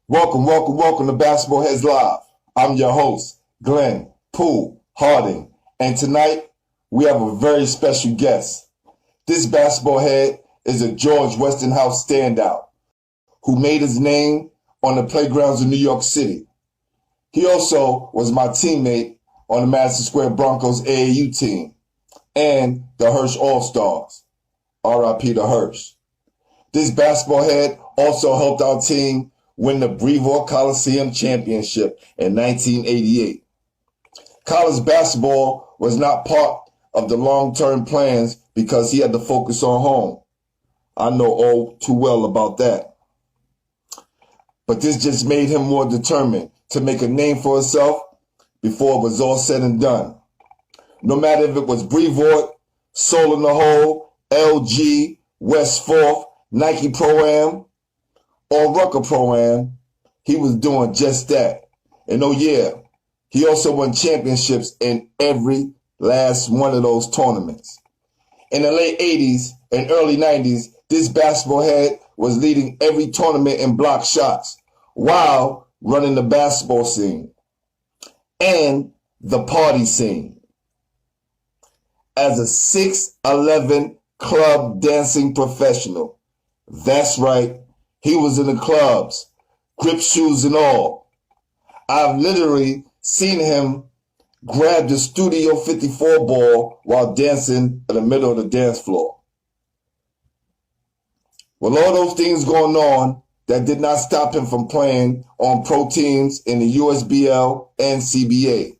Welcome to Basketballheadzz Live. I'm your host, Glenn Poole Harding, and tonight we have a very special guest. This basketball head is a George Westinghouse standout who made his name on the playgrounds of New York City. He also was my teammate on the Madison Square Broncos AAU team and the Hersh All Stars. R.I.P. to Hersh. This basketball head also helped our team win the Brevoort Coliseum Championship in 1988. College basketball was not part of the long-term plans because he had to focus on home. I know all too well about that. But this just made him more determined to make a name for himself before it was all said and done. No matter if it was Brevoort, Soul in the Hole, LG, West 4th, Nike Pro-Am, or Rucker Pro-Am, he was doing just that. And oh yeah, he also won championships in every last one of those tournaments. In the late 80s and early 90s, this basketball head was leading every tournament in block shots while running the basketball scene and the party scene. As a 6'11" club dancing professional, that's right, he was in the clubs, grip shoes and all. I've literally seen him grab the Studio 54 ball while dancing in the middle of the dance floor. With all those things going on, that did not stop him from playing on pro teams in the USBL and CBA.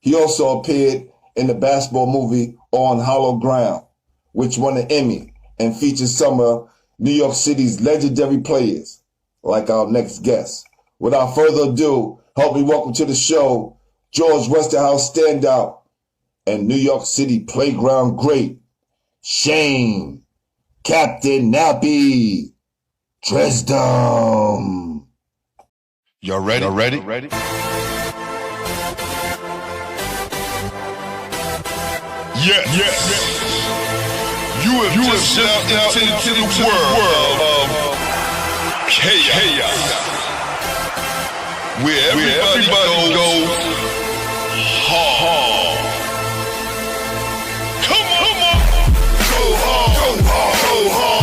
He also appeared in the basketball movie On Hollow Ground, which won an Emmy and featured some of New York City's legendary players, like our next guest. Without further ado, help me welcome to the show, George Westinghouse standout and New York City playground great, Shane, Captain Nappy, Drisdom. Y'all ready? Yeah. You have just stepped into the world of chaos, where everybody goes hard. Come on. Go hard. Go hard.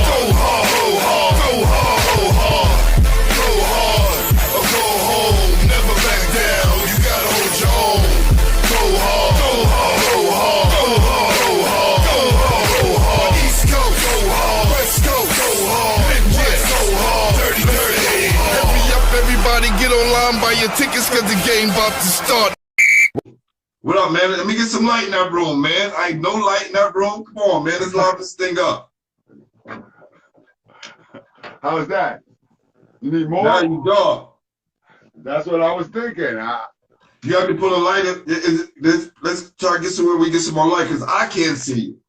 Or go home. Never back down. You gotta hold your own. Go hard. East Coast, go hard. West Coast, go hard. Midwest, go hard. Dirty. Hurry up, everybody, get online, buy your tickets, cause the game about to start. What up, man? Let me get some light in that room, man. I ain't no light in that room. Come on, man. Let's light this thing up. How's that? You need more? Now you dark. That's what I was thinking. You have to put a light in. Let's try to get somewhere we get some more light, because I can't see you.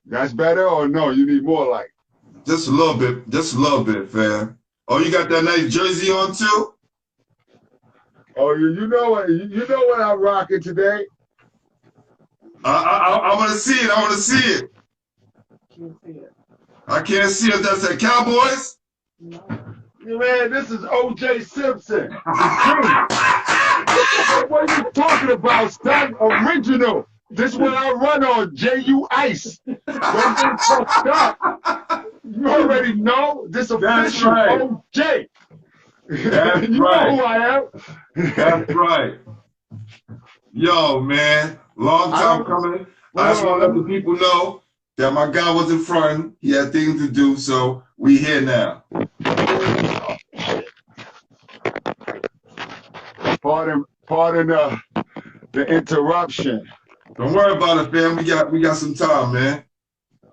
That's better or no? You need more light? Just a little bit, fam. Oh, you got that nice jersey on too? Oh, you know what I'm rocking today? I want to see it. I want to see it. I can't see it. That's that Cowboys? No. Man, this is O.J. Simpson. What are you talking about, son? Original. This one I run on, J.U. Ice. Don't get fucked up. You already know. This official right. O.J. That's you right. know who I am. That's right. Yo, man. Long time coming. I just want to let the people know that my guy was in front. He had things to do, so we here now. Pardon the interruption. Don't worry about it, fam. We got some time, man.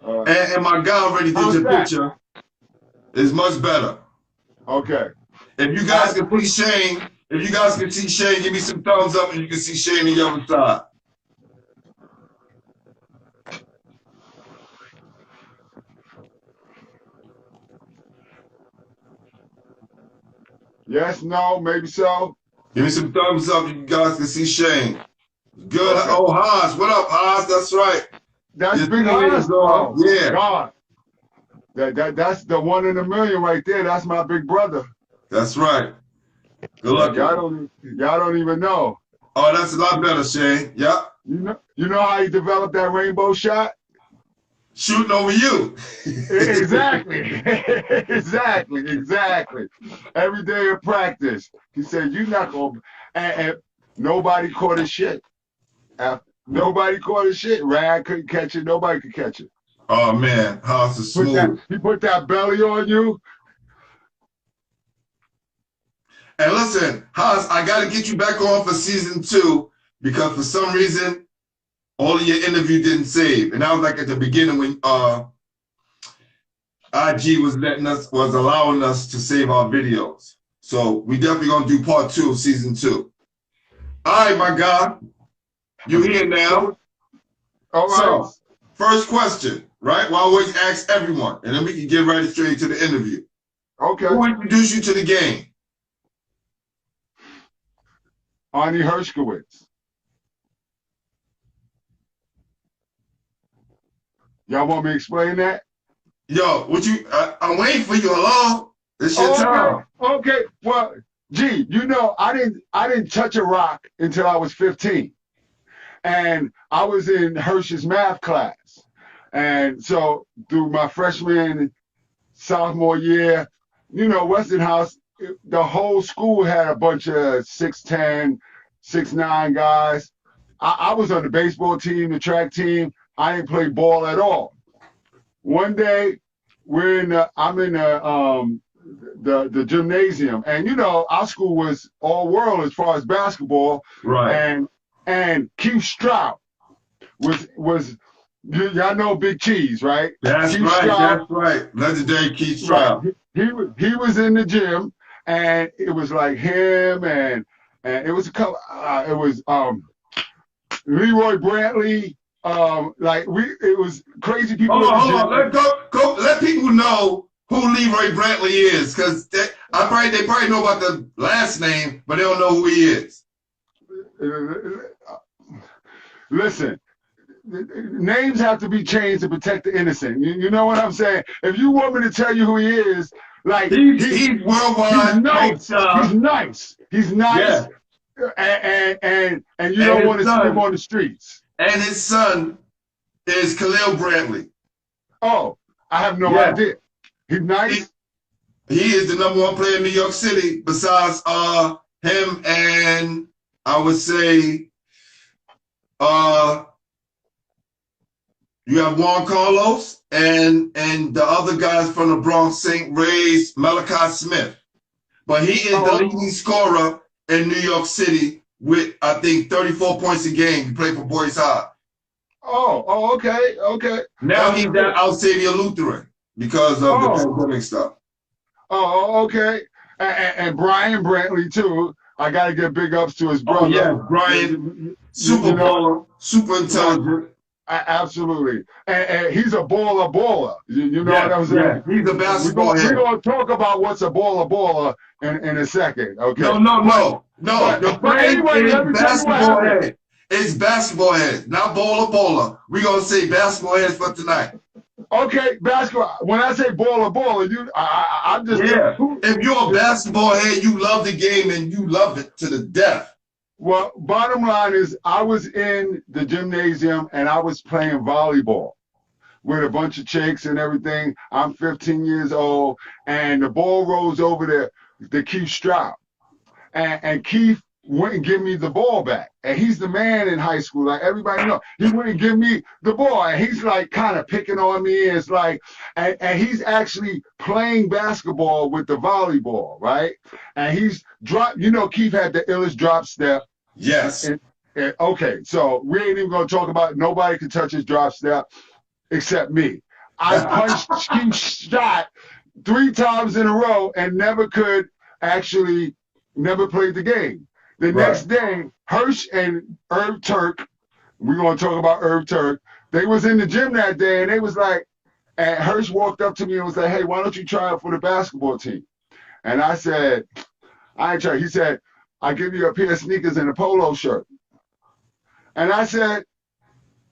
And my guy already did your picture. It's much better. Okay. If you guys can see Shane, give me some thumbs up, and you can see Shane on the other side. Yes, no, maybe so. Give me some thumbs up, you guys can see Shane. Good. Okay. Oh, Haas. What up, Haas? That's right. That's Big Haas. Yeah. God. That's the one in a million right there. That's my big brother. That's right. Good luck. Y'all don't even know. Oh, that's a lot better, Shane. Yeah. You know how he developed that rainbow shot? Shooting over you. Exactly. exactly. Every day of practice. He said, "You not gonna," and nobody caught his shit. Nobody caught his shit. Rad couldn't catch it. Nobody could catch it. Oh man, Haas is smooth. He put that belly on you. And listen, Haas, I got to get you back on for season 2 because for some reason, all of your interview didn't save. And that was like at the beginning when IG was allowing us to save our videos. So we definitely gonna do part 2 of season 2. All right, my guy, you here now? All right. So, first question, right? Well, I always ask everyone, and then we can get right straight to the interview. Okay. Who introduced you to the game? Arnie Hershkowitz. Y'all want me to explain that? Yo, I'm waiting for you. Hello? It's your time. Okay. Well, gee, you know, I didn't touch a rock until I was 15. And I was in Hersh's math class. And so through my freshman, sophomore year, you know, Westinghouse, the whole school had a bunch of 6'10", 6'9" guys. I was on the baseball team, the track team. I didn't play ball at all. One day, I'm in the gymnasium, and you know, our school was all world as far as basketball. Right. And Keith Stroud was y'all know Big Cheese, right? That's Keith right. Stroud, That's right. Legendary Keith Stroud. Right. He was in the gym, and it was like him, and it was a couple. It was Leroy Brantley. It was crazy people. Hold on. Let people know who Leroy Brantley is, because they probably know about the last name, but they don't know who he is. Listen, names have to be changed to protect the innocent. You know what I'm saying? If you want me to tell you who he is, like he's worldwide. He's nice. He's nice. Yeah. And you don't want to see him on the streets. And his son is Khalil Brantley. Oh, I have no idea. He's nice. He is the #1 player in New York City. Besides him and I would say you have Juan Carlos and the other guys from the Bronx, St. Ray's, Malachi Smith. But he is the leading scorer in New York City with, I think, 34 points a game. He played for Boys High. Okay. Now he's at Alsadia Lutheran because of the pandemic stuff. Okay. And Brian Brantley, too. I got to give big ups to his brother. Oh, yeah, Brian, super baller, super intelligent. Absolutely. And he's a baller. You know what I'm saying? Yeah. He's a basketball head. We're going to talk about what's a baller in a second, okay? No. The phrase anyway, is basketball head. It's basketball head, not baller. We're going to say basketball head for tonight. Okay, basketball. When I say baller, I'm just... Yeah. If you're a basketball head, you love the game and you love it to the death. Well, bottom line is I was in the gymnasium and I was playing volleyball with a bunch of chicks and everything. I'm 15 years old, and the ball rolls over to Keith Stroud. And Keith wouldn't give me the ball back. And he's the man in high school, like everybody knows. He wouldn't give me the ball. And he's like kind of picking on me. It's like, and he's actually playing basketball with the volleyball, right? And he's dropped, Keith had the illest drop step. Yes. And, okay, so we ain't even gonna talk about it. Nobody can touch his drop step except me. I punched Keith's shot 3 times in a row and never played the game. The next day, Hersh and Herb Turk, we're going to talk about Herb Turk, they was in the gym that day, and they was like, and Hersh walked up to me and was like, hey, why don't you try out for the basketball team? And I said, I ain't trying. He said, I'll give you a pair of sneakers and a polo shirt. And I said,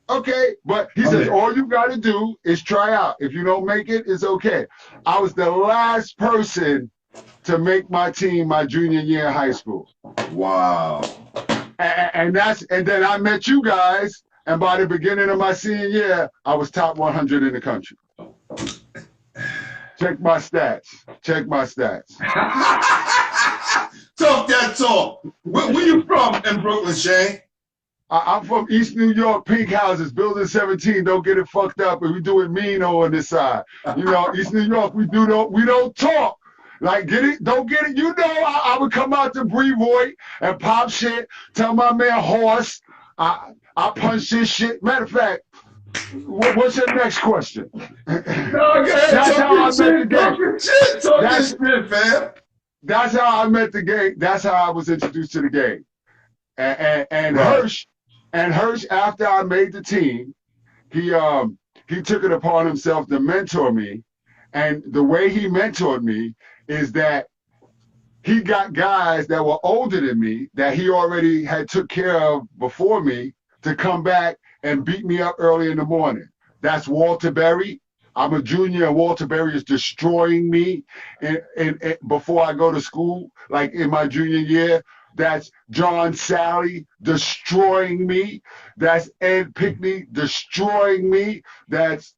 Okay, but he says, all you got to do is try out. If you don't make it, it's okay. I was the last person to make my team my junior year in high school. Wow. And then I met you guys, and by the beginning of my senior year, I was top 100 in the country. Check my stats. Check my stats. Talk that talk. Where you from in Brooklyn, Shane? I'm from East New York, pink houses, building 17. Don't get it fucked up. And we do it mean on this side. You know, East New York, we don't talk. Like, get it, don't get it. You know, I would come out to Brevoort and pop shit, tell my man Horse, I punch this shit. Matter of fact, what's your next question? That's how I met the game. That's shit, fam. That's how I met the game. That's how I was introduced to the game. And Hersh, after I made the team, he took it upon himself to mentor me. And the way he mentored me is that he got guys that were older than me that he already had took care of before me to come back and beat me up early in the morning. That's Walter Berry. I'm a junior, and Walter Berry is destroying me before I go to school, like in my junior year. That's John Sally destroying me. That's Ed Pickney destroying me. That's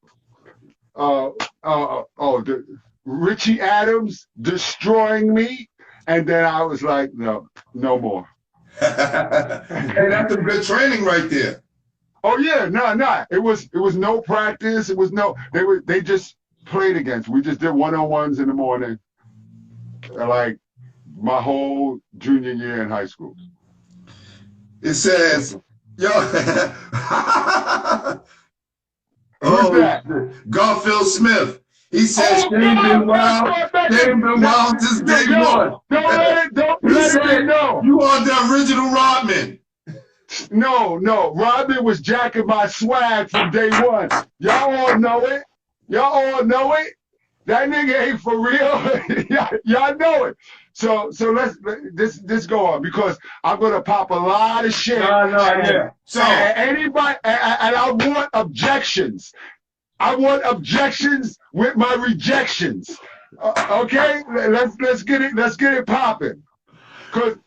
Richie Adams destroying me. And then I was like, no more. Hey, that's some good training right there. Oh yeah, no. It was no practice. It was no. They just played against. We just did one-on-ones in the morning, like my whole junior year in high school. It says, yo. Who's that? Garfield Smith. He says Shane been wild. Shane been wild since day one. Don't let it know. You are the original Rodman. No. Rodman was jacking my swag from day one. Y'all all know it. That nigga ain't for real. Y'all know it. So let's go on, because I'm gonna pop a lot of shit. Yeah. So anybody, and I want objections. I want objections with my rejections. Okay, let's get it popping, because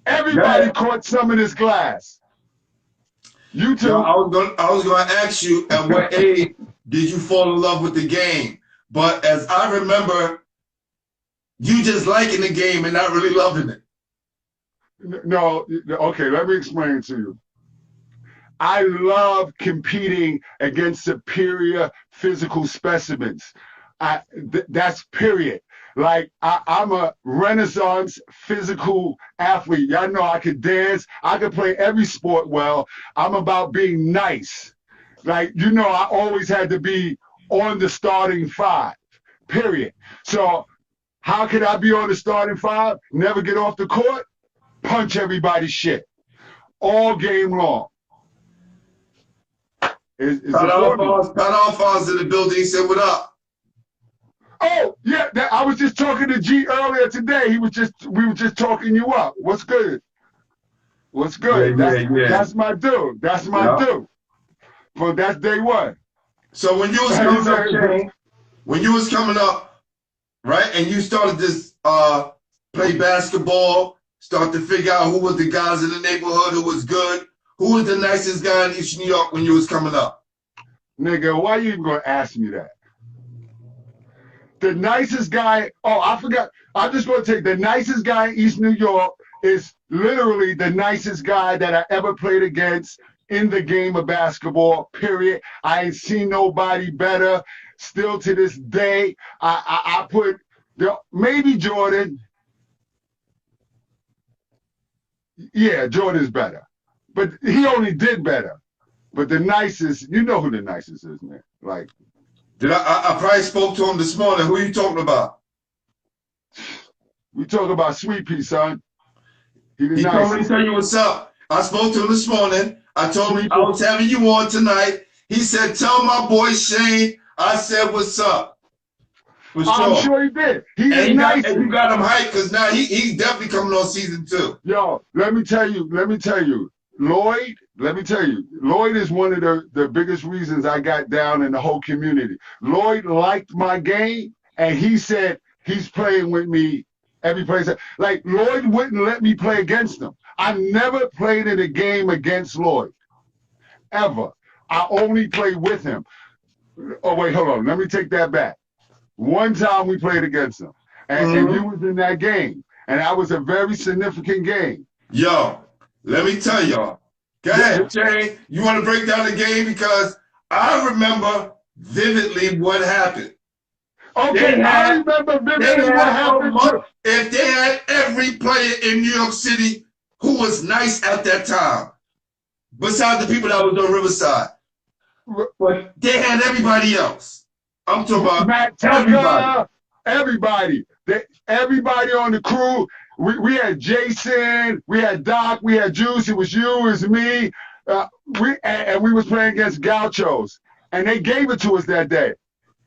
everybody caught some of this glass. You too. Yo, I was gonna ask you, at what age did you fall in love with the game? But as I remember, you just liking the game and not really loving it. No, okay, let me explain to you. I love competing against superior physical specimens. That's period. Like, I'm a Renaissance physical athlete. Y'all know I could dance. I could play every sport well. I'm about being nice. Like, you know, I always had to be on the starting five, period. So how could I be on the starting five, never get off the court, punch everybody's shit all game long? Pat Alphonse in the building. He said, what up? Oh, yeah, I was just talking to G earlier today. We were just talking you up. What's good? What's good? Yeah. That's my dude. That's my dude. But that's day one. So when you was coming up, Shane, when you was coming up, right, and you started to play basketball, start to figure out who was the guys in the neighborhood who was good, who was the nicest guy in East New York when you was coming up? Nigga, why you even gonna ask me that? The nicest guy, I forgot. I'm just gonna take the nicest guy in East New York is literally the nicest guy that I ever played against in the game of basketball, period. I ain't seen nobody better. Still to this day, I put maybe Jordan. Yeah, Jordan's better. But he only did better. But the nicest, you know who the nicest is, man. Like, I probably spoke to him this morning. Who are you talking about? We talk about Sweet Pea, son. He told me to tell you what's up. I spoke to him this morning. I told him I was having you on tonight. He said, tell my boy Shane I said what's up. For sure. I'm sure he did. And you got him hyped, because now he's definitely coming on season 2. Yo, let me tell you. Lloyd, let me tell you, Lloyd is one of the biggest reasons I got down in the whole community. Lloyd liked my game, and he said he's playing with me every place. Like, Lloyd wouldn't let me play against him. I never played in a game against Lloyd, ever. I only played with him. Oh, wait, hold on. Let me take that back. One time we played against him, and you was in that game, and that was a very significant game. Yo, let me tell y'all. Go ahead, Jay. You want to break down the game? Because I remember vividly what happened. Okay, I remember vividly what happened. If they had every player in New York City who was nice at that time, besides the people that was on Riverside, but they had everybody else. I'm talking about Matt Tucker, everybody. Everybody on the crew. We had Jason, we had Doc, we had Juice. It was you, it was me. We was playing against Gauchos, and they gave it to us that day.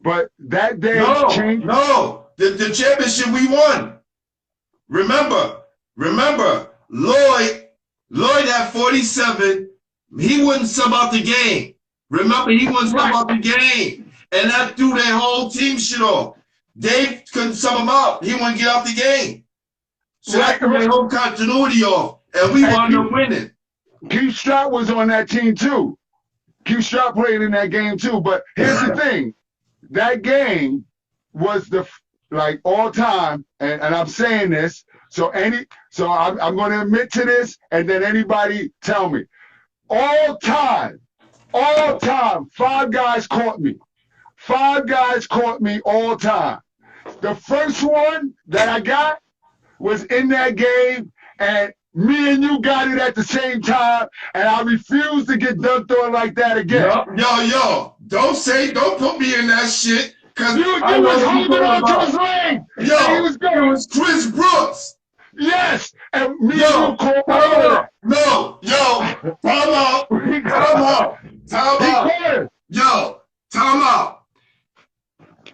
But that day changed. No, the championship we won. Remember, Lloyd had 47. He wouldn't sub out the game. Remember, he wouldn't sub out the game, and that threw their whole team shit off. Dave couldn't sub him out. He wouldn't get off the game. So that threw their whole continuity off, and we wound up winning. Keith Stroud was on that team too. Keith Stroud played in that game too. But here's the thing. That game was like all time, and I'm saying this, so I'm going to admit to this, and then anybody tell me. All time, 5 guys caught me. 5 guys caught me all time. The first one that I got was in that game, and me and you got it at the same time, and I refuse to get dunked on like that again. Yo, don't put me in that shit, because you was holding on to his leg. Yo, he was going. It was Chris Brooks. Yes, and me and you called over. No, time out. Yo, time out.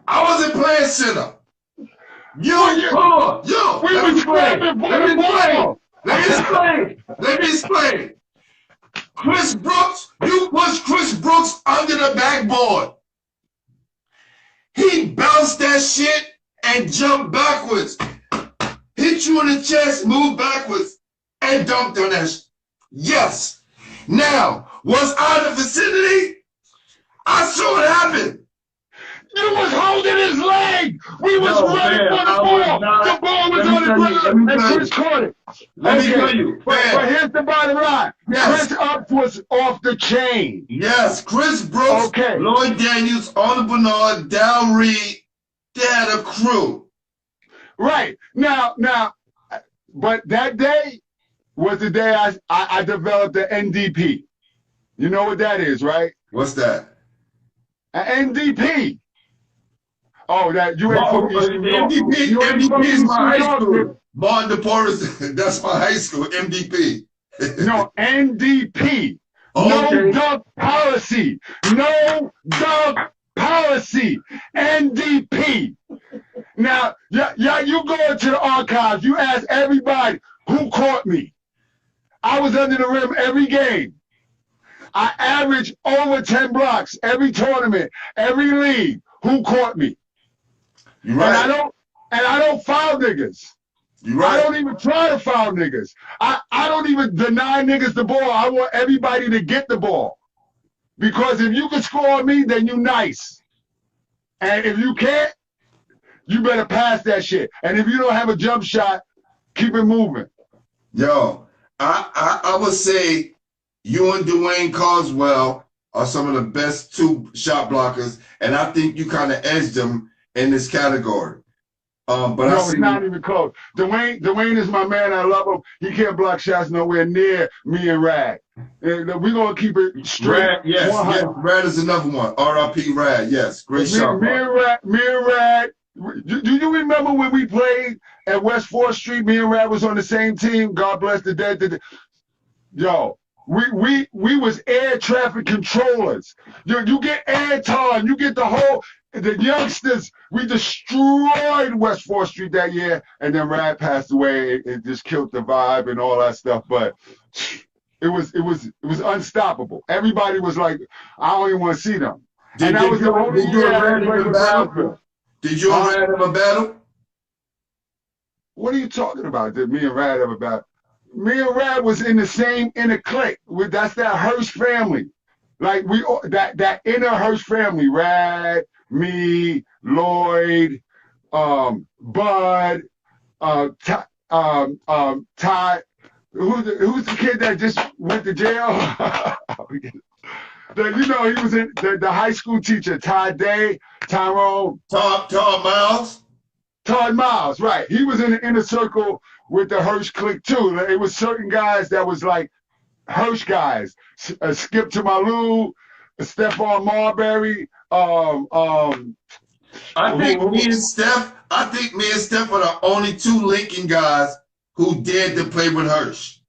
I wasn't playing center. Let me explain. Chris Brooks, you pushed Chris Brooks under the backboard. He bounced that shit and jumped backwards. Hit you in the chest, moved backwards, and dunked on that shit. Yes. Now, was I in the vicinity? I saw it happen. You was holding his leg. We was running for the ball. The ball was on the ground, and Chris caught it. Let me tell you. But here's the bottom line. Yes. Chris Up was off the chain. Yes, Chris Brooks, Lloyd Daniels, Arnold Bernard, Dal Reed, they had a crew. Right. Now, but that day was the day I developed the NDP. You know what that is, right? What's that? An NDP. Oh, that you ain't from East New York. MDP is my high school. Martin DePorres, that's my high school, MDP. No, NDP. Okay. No dunk policy. No dunk policy. NDP. Now, you go into the archives, you ask everybody who caught me. I was under the rim every game. I averaged over 10 blocks every tournament, every league. Who caught me? You right. And I don't foul niggas. You right. I don't even try to foul niggas. I don't even deny niggas the ball. I want everybody to get the ball. Because if you can score on me, then you nice. And if you can't, you better pass that shit. And if you don't have a jump shot, keep it moving. Yo, I would say you and Dwayne Carswell are some of the best 2 shot blockers, and I think you kind of edged them in this category. But no, it's not even close. Dwayne is my man. I love him. He can't block shots nowhere near me and Rad. We're going to keep it straight. Rad, yes. Rad is another one. R.I.P. Rad, yes. Great shot. Me and Rad. Do you remember when we played at West 4th Street? Me and Rad was on the same team. God bless the dead. Yo, we was air traffic controllers. You get air time. You get the youngsters. We destroyed West 4th Street that year, and then Rad passed away. It just killed the vibe and all that stuff. But It was unstoppable. Everybody was like, I don't even want to see them. And that was the only year I played with Brownsville. Did you and Rad have a battle? What are you talking about? Did me and Rad have a battle? Me and Rad was in a clique. That's that Hersh family. Like that inner Hersh family. Rad, me, Lloyd, Bud, Todd. Who's the kid that just went to jail? You know, he was in the high school teacher, Todd Day, Tyrone. Todd Miles? Todd Miles, right. He was in the inner circle with the Hersh clique too. It was certain guys that was like Hersh guys. Skip to Malou, Stephon Marbury. I think me and Steph are the only two Lincoln guys who dared to play with Hersh.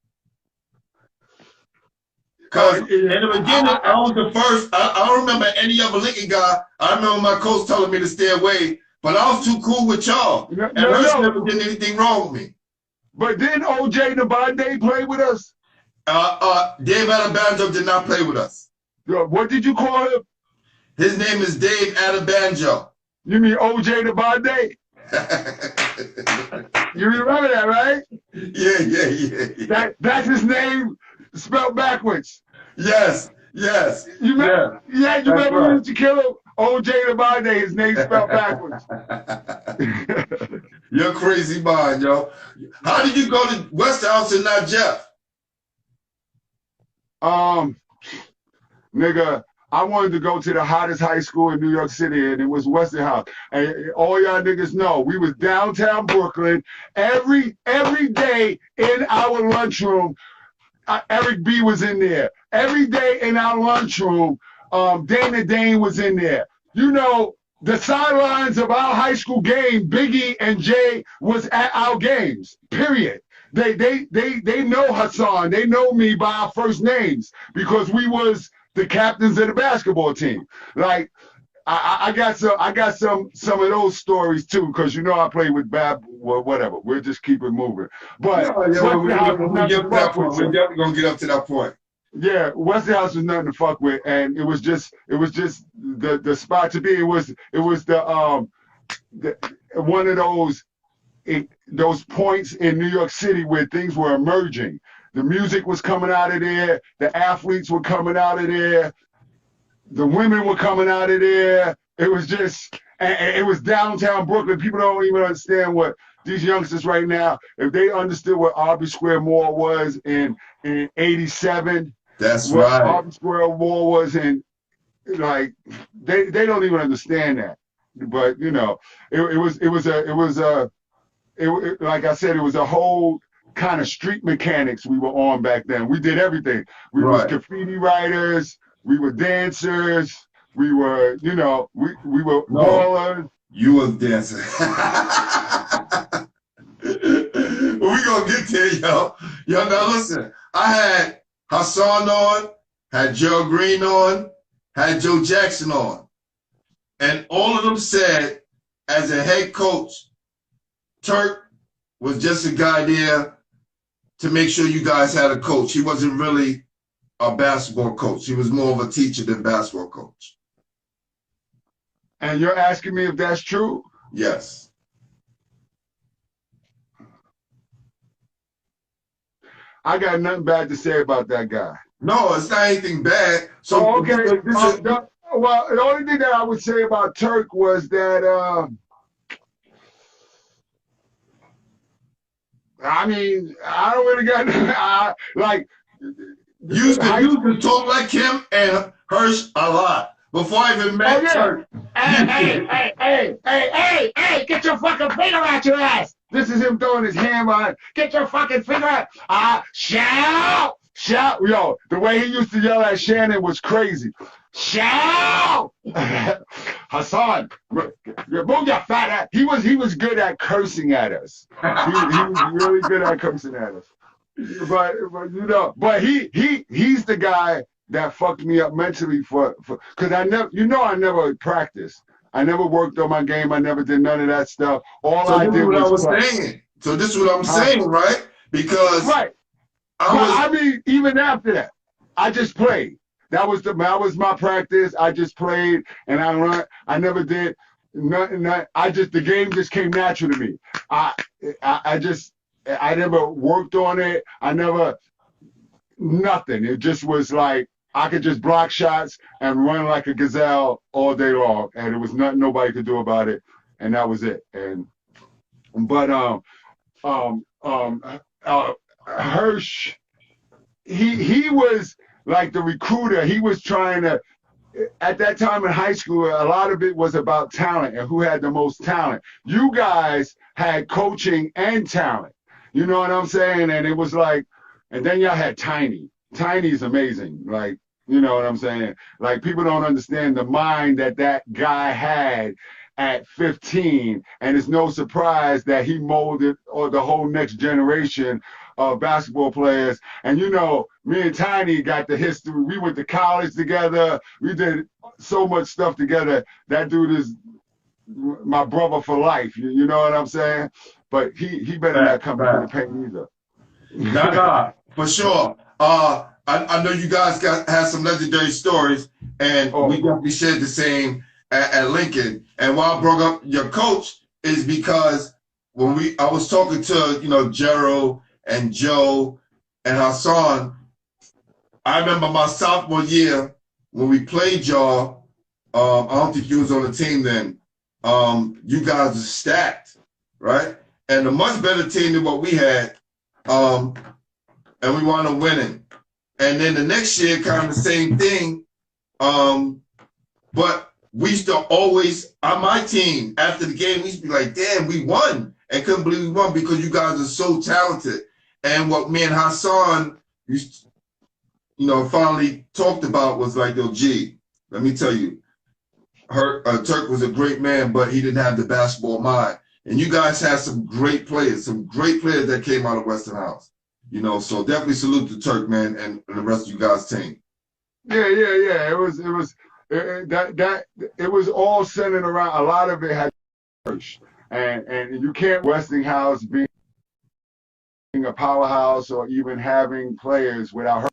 Because in the beginning, I was the first. I don't remember any other Lincoln guy. I remember my coach telling me to stay away, but I was too cool with y'all. And Hersh never did anything wrong with me. But didn't OJ Nabande play with us? Dave Adebanjo did not play with us. What did you call him? His name is Dave Adebanjo. You mean OJ Nabande? You remember that, right? Yeah. That's his name spelled backwards. Yes. You remember? Yeah, you remember when you kill him? OJ Nabande, his name spelled backwards. You're crazy mind, yo. How did you go to Westinghouse and not Jeff? Nigga, I wanted to go to the hottest high school in New York City, and it was Westinghouse. And all y'all niggas know, we was downtown Brooklyn every day in our lunchroom. Eric B was in there. Every day in our lunchroom, Dana Dane was in there. You know, the sidelines of our high school game, Biggie and Jay was at our games, period. They know Hassan. They know me by our first names because we was the captains of the basketball team. Like, I got some of those stories too, because you know I played with whatever. We'll just keep it moving. But we're definitely gonna get up to that point. Yeah, Westinghouse was nothing to fuck with, and it was just the spot to be. It was the one of those points in New York City where things were emerging. The music was coming out of there. The athletes were coming out of there. The women were coming out of there. It was just, and it was downtown Brooklyn. People don't even understand what these youngsters right now, if they understood what Aubrey Square Mall was in 87. That's what right. Aubrey Square Mall was in, like, they don't even understand that. But, you know, like I said, it was a whole kind of street mechanics we were on back then. We did everything. We was graffiti writers. We were dancers. We were, you know, we were ballers. You was dancing. We gonna get there, yo. Yo, now listen. I had Hassan on, had Joe Green on, had Joe Jackson on. And all of them said, as a head coach, Turk was just a guy there to make sure you guys had a coach. He wasn't really a basketball coach. He was more of a teacher than basketball coach. And you're asking me if that's true? Yes. I got nothing bad to say about that guy. No, it's not anything bad. So okay. The only thing that I would say about Turk was that I mean, I don't really got like you used to talk like him and Hersh a lot before I even met Turk. Hey, get your fucking finger out your ass. This is him throwing his hand on. Get your fucking finger out. Shout. Yo, the way he used to yell at Shannon was crazy. Shout. Hassan, move your fat ass. He was good at cursing at us. He was really good at cursing at us. But you know, but he's the guy that fucked me up mentally for because I never practiced. I never worked on my game. I never did none of that stuff. All I did was saying. So this is what I'm saying, right? Because I mean, even after that, I just played. That was my practice. I just played and I run. I never did nothing. The game just came natural to me. I never worked on it. Nothing. It just was like I could just block shots and run like a gazelle all day long, and it was nothing nobody could do about it, and that was it. Hersh, he was like the recruiter. He was trying to, at that time in high school, a lot of it was about talent and who had the most talent. You guys had coaching and talent. You know what I'm saying? And it was like, and then y'all had Tiny. Tiny's amazing. Like, you know what I'm saying? Like, people don't understand the mind that guy had at 15, and it's no surprise that he molded the whole next generation of basketball players. And you know, me and Tiny got the history. We went to college together. We did so much stuff together. That dude is my brother for life. You know what I'm saying? But he better not come into the paint either. Nah, for sure. I know you guys had some legendary stories, and we definitely shared the same at Lincoln. And why I brought up your coach is because when I was talking to Gerald and Joe and Hassan, I remember my sophomore year when we played y'all. I don't think you was on the team then. You guys were stacked, right? And a much better team than what we had. And we wound up winning. And then the next year, kind of the same thing. But we used to always, on my team, after the game, we used to be like, damn, we won. And couldn't believe we won because you guys are so talented. And what me and Hassan used to, finally talked about was like, yo, G, let me tell you, Turk was a great man, but he didn't have the basketball mind. And you guys had some great players that came out of Westinghouse. So definitely salute to Turk, man, and the rest of you guys' team. Yeah. It was all centered around. A lot of it had Hersh, and you can't Westinghouse being a powerhouse or even having players without Hersh.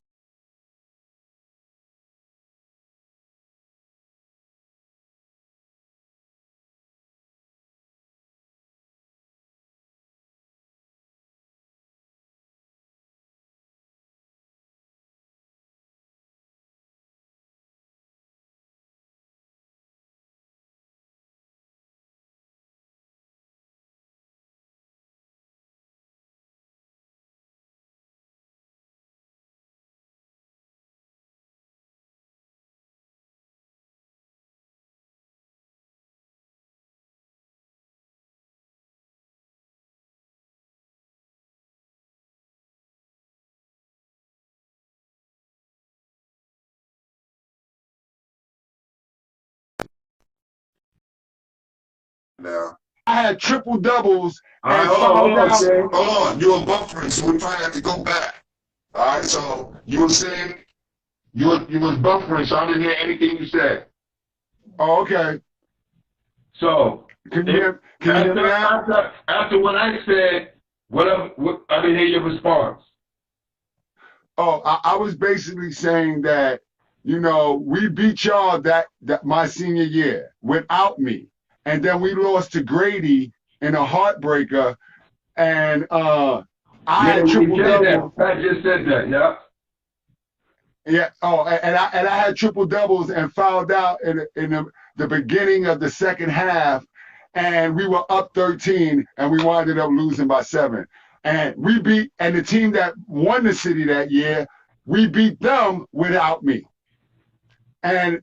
Now, I had triple doubles. Hold on. You were buffering, so we probably have to go back. All right, so you were saying you was buffering, so I didn't hear anything you said. Oh, okay. So Can you hear me now? After what I said, I didn't hear your response. Oh, I was basically saying that, we beat y'all that my senior year without me. And then we lost to Grady in a heartbreaker. And I had triple doubles. I just said that, yeah. Yeah. Oh, and I had triple doubles and fouled out in the beginning of the second half, and we were up 13, and we winded up losing by 7. And the team that won the city that year, we beat them without me. And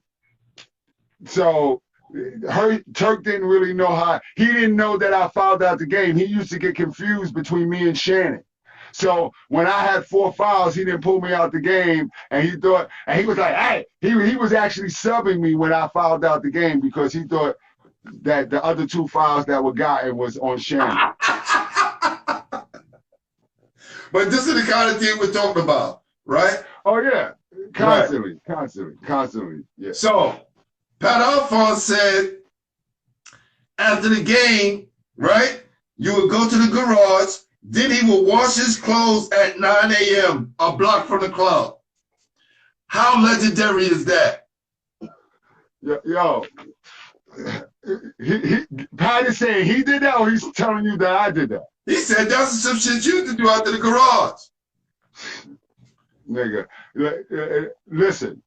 so Turk didn't really know how. He didn't know that I fouled out the game. He used to get confused between me and Shannon. So when I had 4 fouls, he didn't pull me out the game, and he was like, hey, he was actually subbing me when I fouled out the game because he thought that the other 2 fouls that were gotten was on Shannon. But this is the kind of thing we're talking about, right? Oh yeah, constantly. Yeah. So Pat Alphonse said after the game, right, you would go to the garage Then he would wash his clothes at 9 a.m. a block from the club. How legendary is that? Yo, Pat is saying he did that, or he's telling you that I did that? He said that's some shit you used to do out to the garage. Nigga, listen.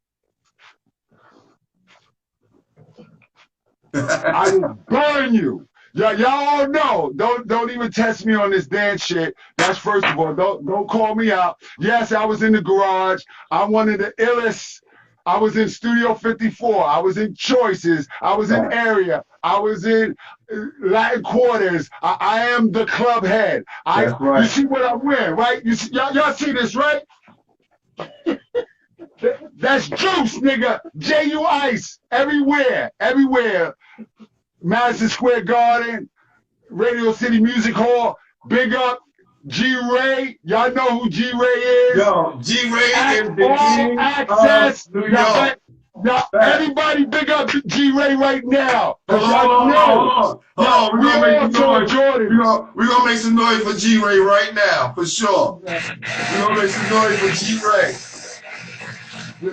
I will burn you. Y'all all know. Don't even test me on this dance shit. That's first of all. Don't call me out. Yes, I was in the garage. I'm one of the illest. I was in Studio 54. I was in Choices. I was in Area. I was in Latin Quarters. I am the club head. That's right. You see what I'm wearing, right? You see, y'all see this, right? That's juice, nigga. J.U. Ice. Everywhere. Madison Square Garden, Radio City Music Hall. Big up G-Ray. Y'all know who G-Ray is? Yo, G-Ray is the king access. of New York. Now, everybody big up G-Ray right now. Hold on. We're gonna make some noise. We're gonna make some noise for G-Ray right now, for sure. We're gonna make some noise for G-Ray.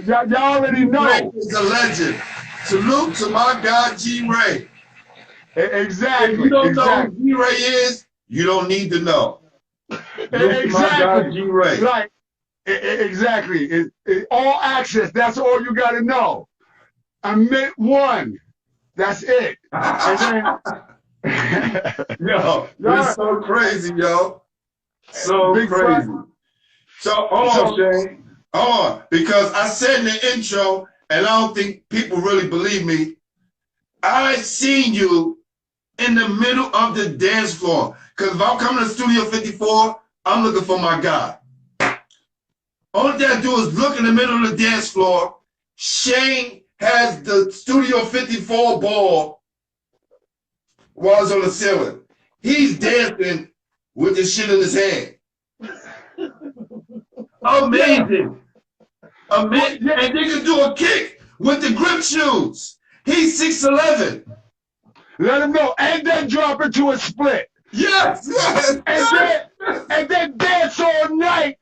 Y'all already know. He's a legend. Salute to my guy G-Ray. Exactly. If you don't know who G-Ray is, you don't need to know. Exactly. My guy G-Ray. Right. Exactly. All access. That's all you got to know. Admit one. That's it. And then, yo, it's so crazy, yo. So big crazy. So hold on, Shane. Hold on. Because I said in the intro, and I don't think people really believe me, I seen you in the middle of the dance floor. Because if I'm coming to Studio 54, I'm looking for my guy. All they do is look in the middle of the dance floor. Shane has the Studio 54 ball while it's on the ceiling. He's dancing with the shit in his hand. Amazing. Amazing. And they can do a kick with the grip shoes. He's 6'11". Let him know. And then drop it to a split. Yes. And then dance all night.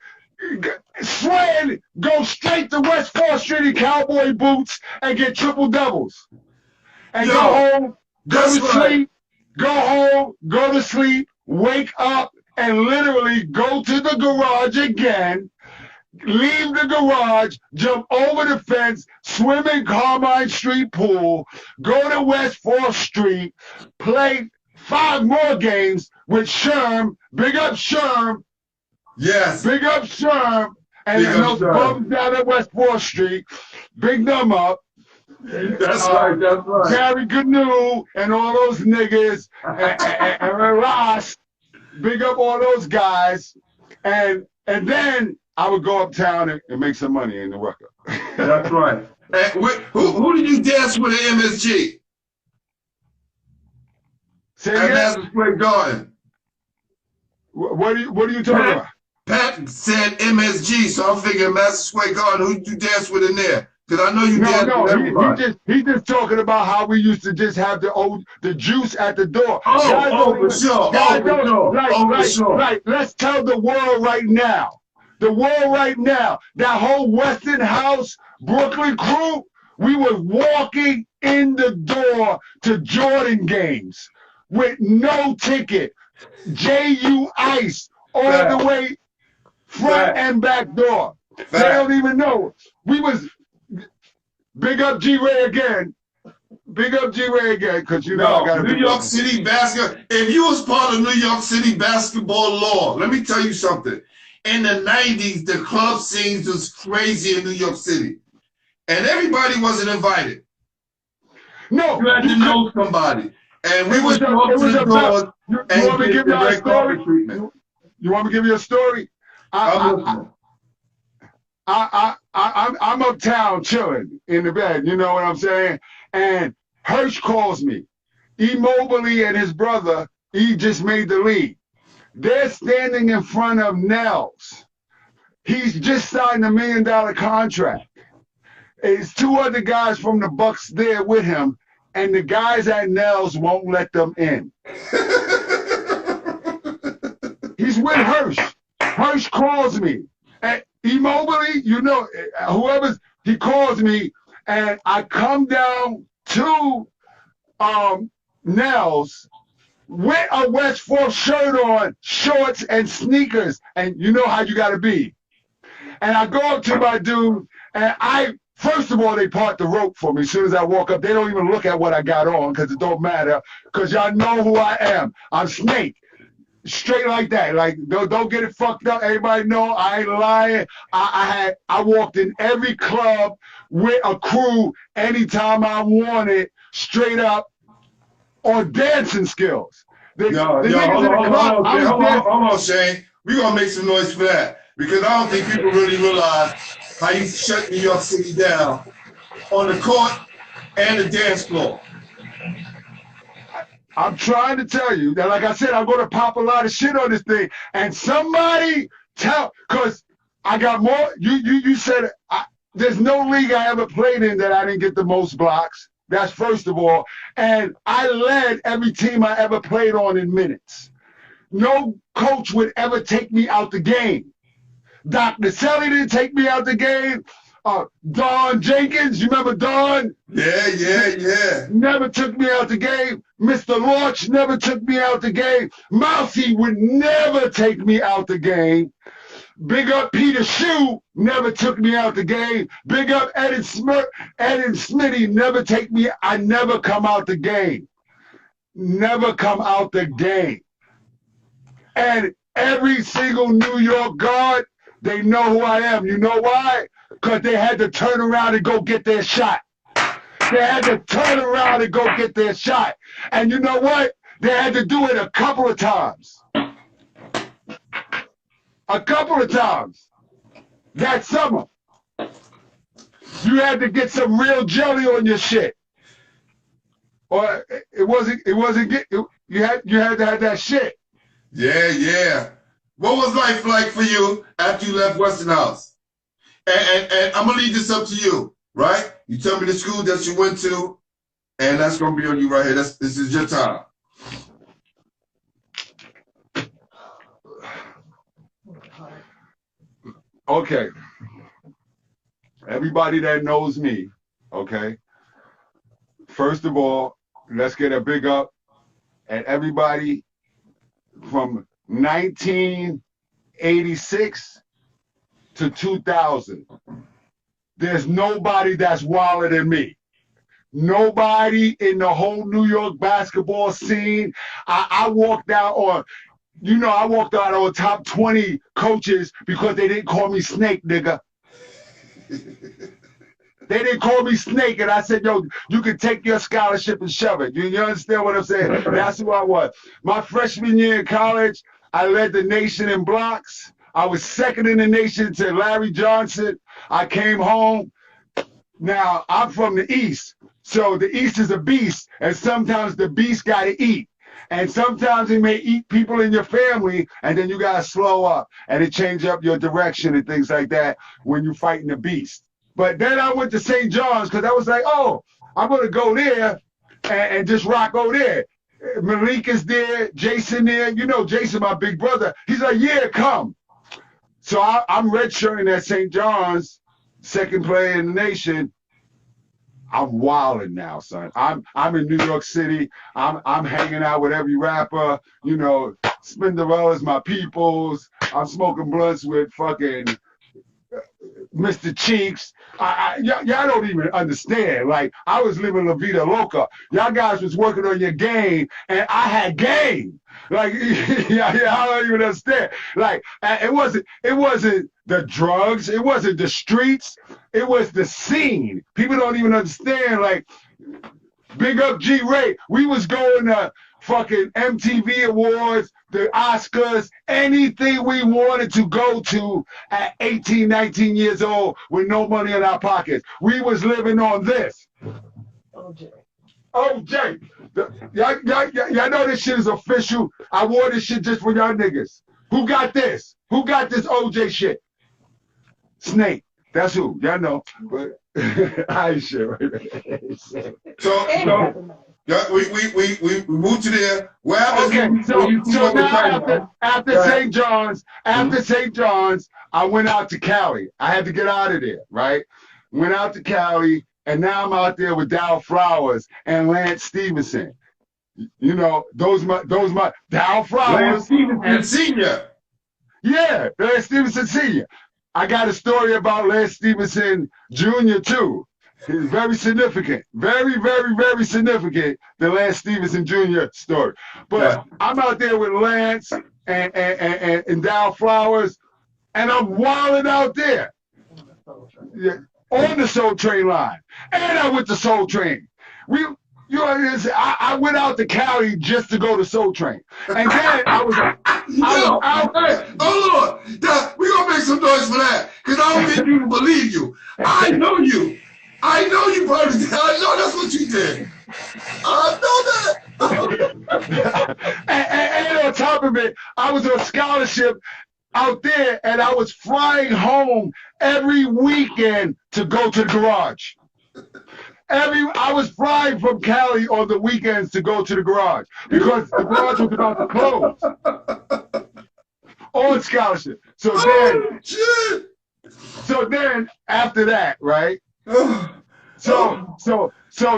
Sweating, go straight to West 4th Street in cowboy boots and get triple doubles. And go home, go to sleep, go home, go to sleep, wake up, and literally go to the garage again, leave the garage, jump over the fence, swim in Carmine Street pool, go to West 4th Street, play 5 more games with Sherm, big up Sherm. Yes. Big up Sherm and those bums down at West 4th Street. Big them up. That's right. Gary Gnu and all those niggas and Ross. Big up all those guys. And then I would go uptown and make some money in the record. That's right. And who did you dance with at MSG? Say at Madison Square Garden. What are you talking about? Pat said MSG, so I'm figuring Madison Square Garden. Who did you dance with in there? Because I know you danced with everybody. He just talking about how we used to just have the juice at the door. For sure. Right. Let's tell the world right now. The world right now. That whole Westinghouse Brooklyn crew, we was walking in the door to Jordan games with no ticket. J.U. Ice all the way front and back door. They don't even know. We was big up G-Ray again. Big up G-Ray again, because you know I got New York City basketball. If you was part of New York City basketball law, let me tell you something. In the 90s, the club scenes was crazy in New York City. And everybody wasn't invited. No. You had to know somebody. And we would go to the doors and you want me to give you a story? You want me to give you a story? I'm uptown chilling in the bed, you know what I'm saying? And Hersh calls me. E-Mobley and his brother, he just made the league. They're standing in front of Nels. He's just signed a $1 million contract. It's 2 other guys from the Bucks there with him, and the guys at Nels won't let them in. He's with Hersh. Hersh calls me. And immobily, you know, he calls me, and I come down to Nell's with a West 4th shirt on, shorts and sneakers, and you know how you gotta be. And I go up to my dude, and first of all, they part the rope for me. As soon as I walk up, they don't even look at what I got on, because it don't matter, because y'all know who I am. I'm Snake. Straight like that. Like, don't get it fucked up. Everybody know I ain't lying. I walked in every club with a crew anytime I wanted, straight up, on dancing skills. Hold on, Shane. We're going to make some noise for that, because I don't think people really realize how you shut New York City down on the court and the dance floor. I'm trying to tell you that, like I said, I'm going to pop a lot of shit on this thing. And somebody because I got more. You said there's no league I ever played in that I didn't get the most blocks. That's first of all. And I led every team I ever played on in minutes. No coach would ever take me out the game. Dr. Selly didn't take me out the game. Don Jenkins, you remember Don? Yeah. Never took me out the game. Mr. Lorch never took me out the game. Mousy would never take me out the game. Big up Peter Shue, never took me out the game. Big up Ed and Smitty, never take me. I never come out the game. Never come out the game. And every single New York guard, they know who I am. You know why? Because they had to turn around and go get their shot. They had to turn around and go get their shot. And you know what? They had to do it a couple of times. A couple of times. That summer. You had to get some real jelly on your shit. Or you had to have that shit. Yeah. What was life like for you after you left Westinghouse? And I'm going to leave this up to you, right? You tell me the school that you went to, and that's going to be on you right here. This is your time. Okay. Everybody that knows me, okay? First of all, let's get a big up at everybody from 1986 to 2000. There's nobody that's wilder than me. Nobody in the whole New York basketball scene. I walked out on, I walked out on top 20 coaches because they didn't call me Snake, nigga. They didn't call me Snake, and I said, yo, you can take your scholarship and shove it. You understand what I'm saying? That's who I was. My freshman year in college, I led the nation in blocks. I was second in the nation to Larry Johnson. I came home. Now, I'm from the East, so the East is a beast, and sometimes the beast got to eat. And sometimes it may eat people in your family, and then you got to slow up, and it change up your direction and things like that when you're fighting the beast. But then I went to St. John's because I was like, oh, I'm going to go there and just rock over there. Malik is there, Jason there. You know Jason, my big brother. He's like, yeah, come. So I'm redshirting at St. John's, second player in the nation. I'm wilding now, son. I'm in New York City. I'm hanging out with every rapper. Spinderella's my peoples. I'm smoking blunts with fucking Mr. Cheeks. Y'all don't even understand. Like, I was living La Vida Loca. Y'all guys was working on your game, and I had game. Like, I don't even understand. Like, it wasn't the drugs. It wasn't the streets. It was the scene. People don't even understand. Like, big up G Ray. We was going to fucking MTV Awards, the Oscars, anything we wanted to go to at 18, 19 years old with no money in our pockets. We was living on this. OJ. Y'all know this shit is official. I wore this shit just for y'all niggas. Who got this? Who got this OJ shit? Snake. That's who. Y'all know. But I ain't shit right there. Yeah, we moved to there. What happens? Okay, so now after St. John's, St. John's, I went out to Cali. I had to get out of there, right? Went out to Cali, and now I'm out there with Dow Flowers and Lance Stevenson. You know, those my Dow Flowers. Lance Stevenson Sr. Yeah, Lance Stevenson Sr. I got a story about Lance Stevenson Jr. too. It's very significant. Very, very, very significant, the Lance Stevenson Jr. story. But I'm out there with Lance and Dow Flowers, and I'm wilding out there. Yeah, on the Soul Train line. And I went to Soul Train. I went out to Cali just to go to Soul Train. And then I was out. Hey, hold on. We're going to make some noise for that, because I don't think people believe you. I know you. I know you probably did. I know that's what you did. I know that. and on top of it, I was on scholarship out there, and I was flying home every weekend to go to the garage. I was flying from Cali on the weekends to go to the garage because the garage was about to close. On scholarship. So then after that, right? So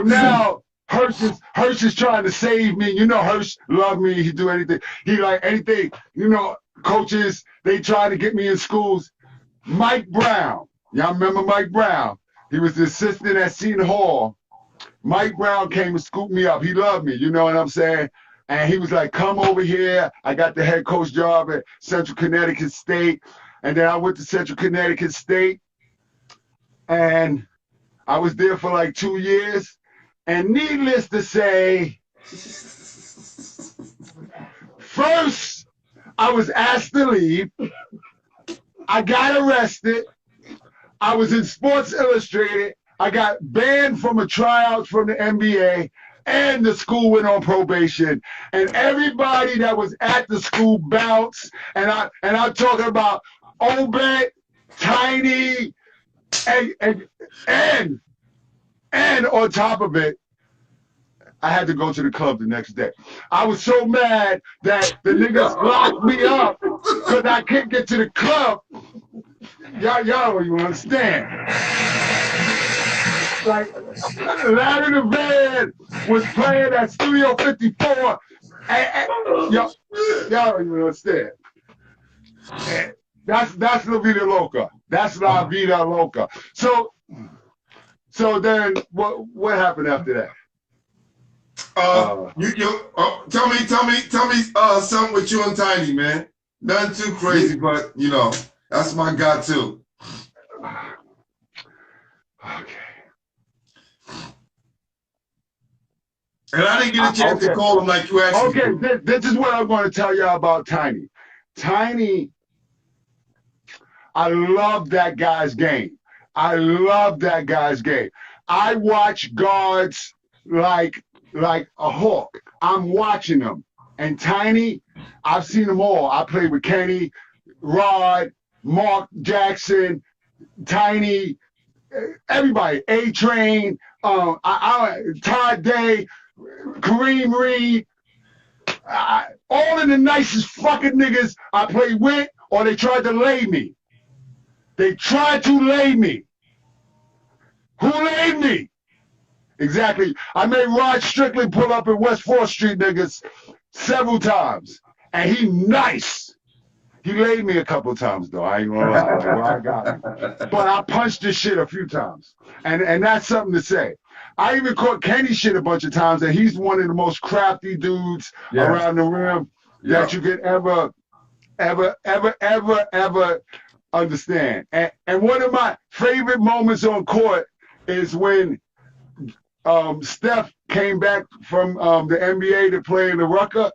now Hersh is trying to save me. You know, Hersh love me. He do anything. He like anything. You know, coaches, they try to get me in schools. Mike Brown. Y'all remember Mike Brown? He was the assistant at Seton Hall. Mike Brown came and scooped me up. He loved me, you know what I'm saying? And he was like, come over here. I got the head coach job at Central Connecticut State. And then I went to Central Connecticut State. And I was there for like 2 years. And needless to say, first, I was asked to leave. I got arrested. I was in Sports Illustrated. I got banned from a tryout from the NBA, and the school went on probation. And everybody that was at the school bounced. And I'm talking about Obed, Tiny, and on top of it, I had to go to the club the next day. I was so mad that the niggas locked me up because I couldn't get to the club. Y'all don't even understand. Like, Larry the Van was playing at Studio 54. Y'all don't even understand. And that's La Vida Loca. That's La Vida Loca. So then what happened after that? Tell me something with you and Tiny, man. Nothing too crazy, but you know, that's my guy too. Okay. And I didn't get a chance to call him like you asked me. Okay, this is what I'm going to tell y'all about Tiny. Tiny, I love that guy's game. I love that guy's game. I watch guards like a hawk. I'm watching them. And Tiny, I've seen them all. I played with Kenny, Rod, Mark Jackson, Tiny, everybody, A-Train, Todd Day, Kareem Reed, all of the nicest fucking niggas I played with, or they tried to lay me. They tried to lay me. Who laid me? Exactly. I made Rod Strickland pull up in West 4th Street, niggas, several times. And he nice. He laid me a couple times, though. I ain't gonna lie. Well, I got him. But I punched this shit a few times. And that's something to say. I even caught Kenny shit a bunch of times, and he's one of the most crafty dudes around the rim that you could ever understand. And one of my favorite moments on court is when Steph came back from the NBA to play in the Rucker,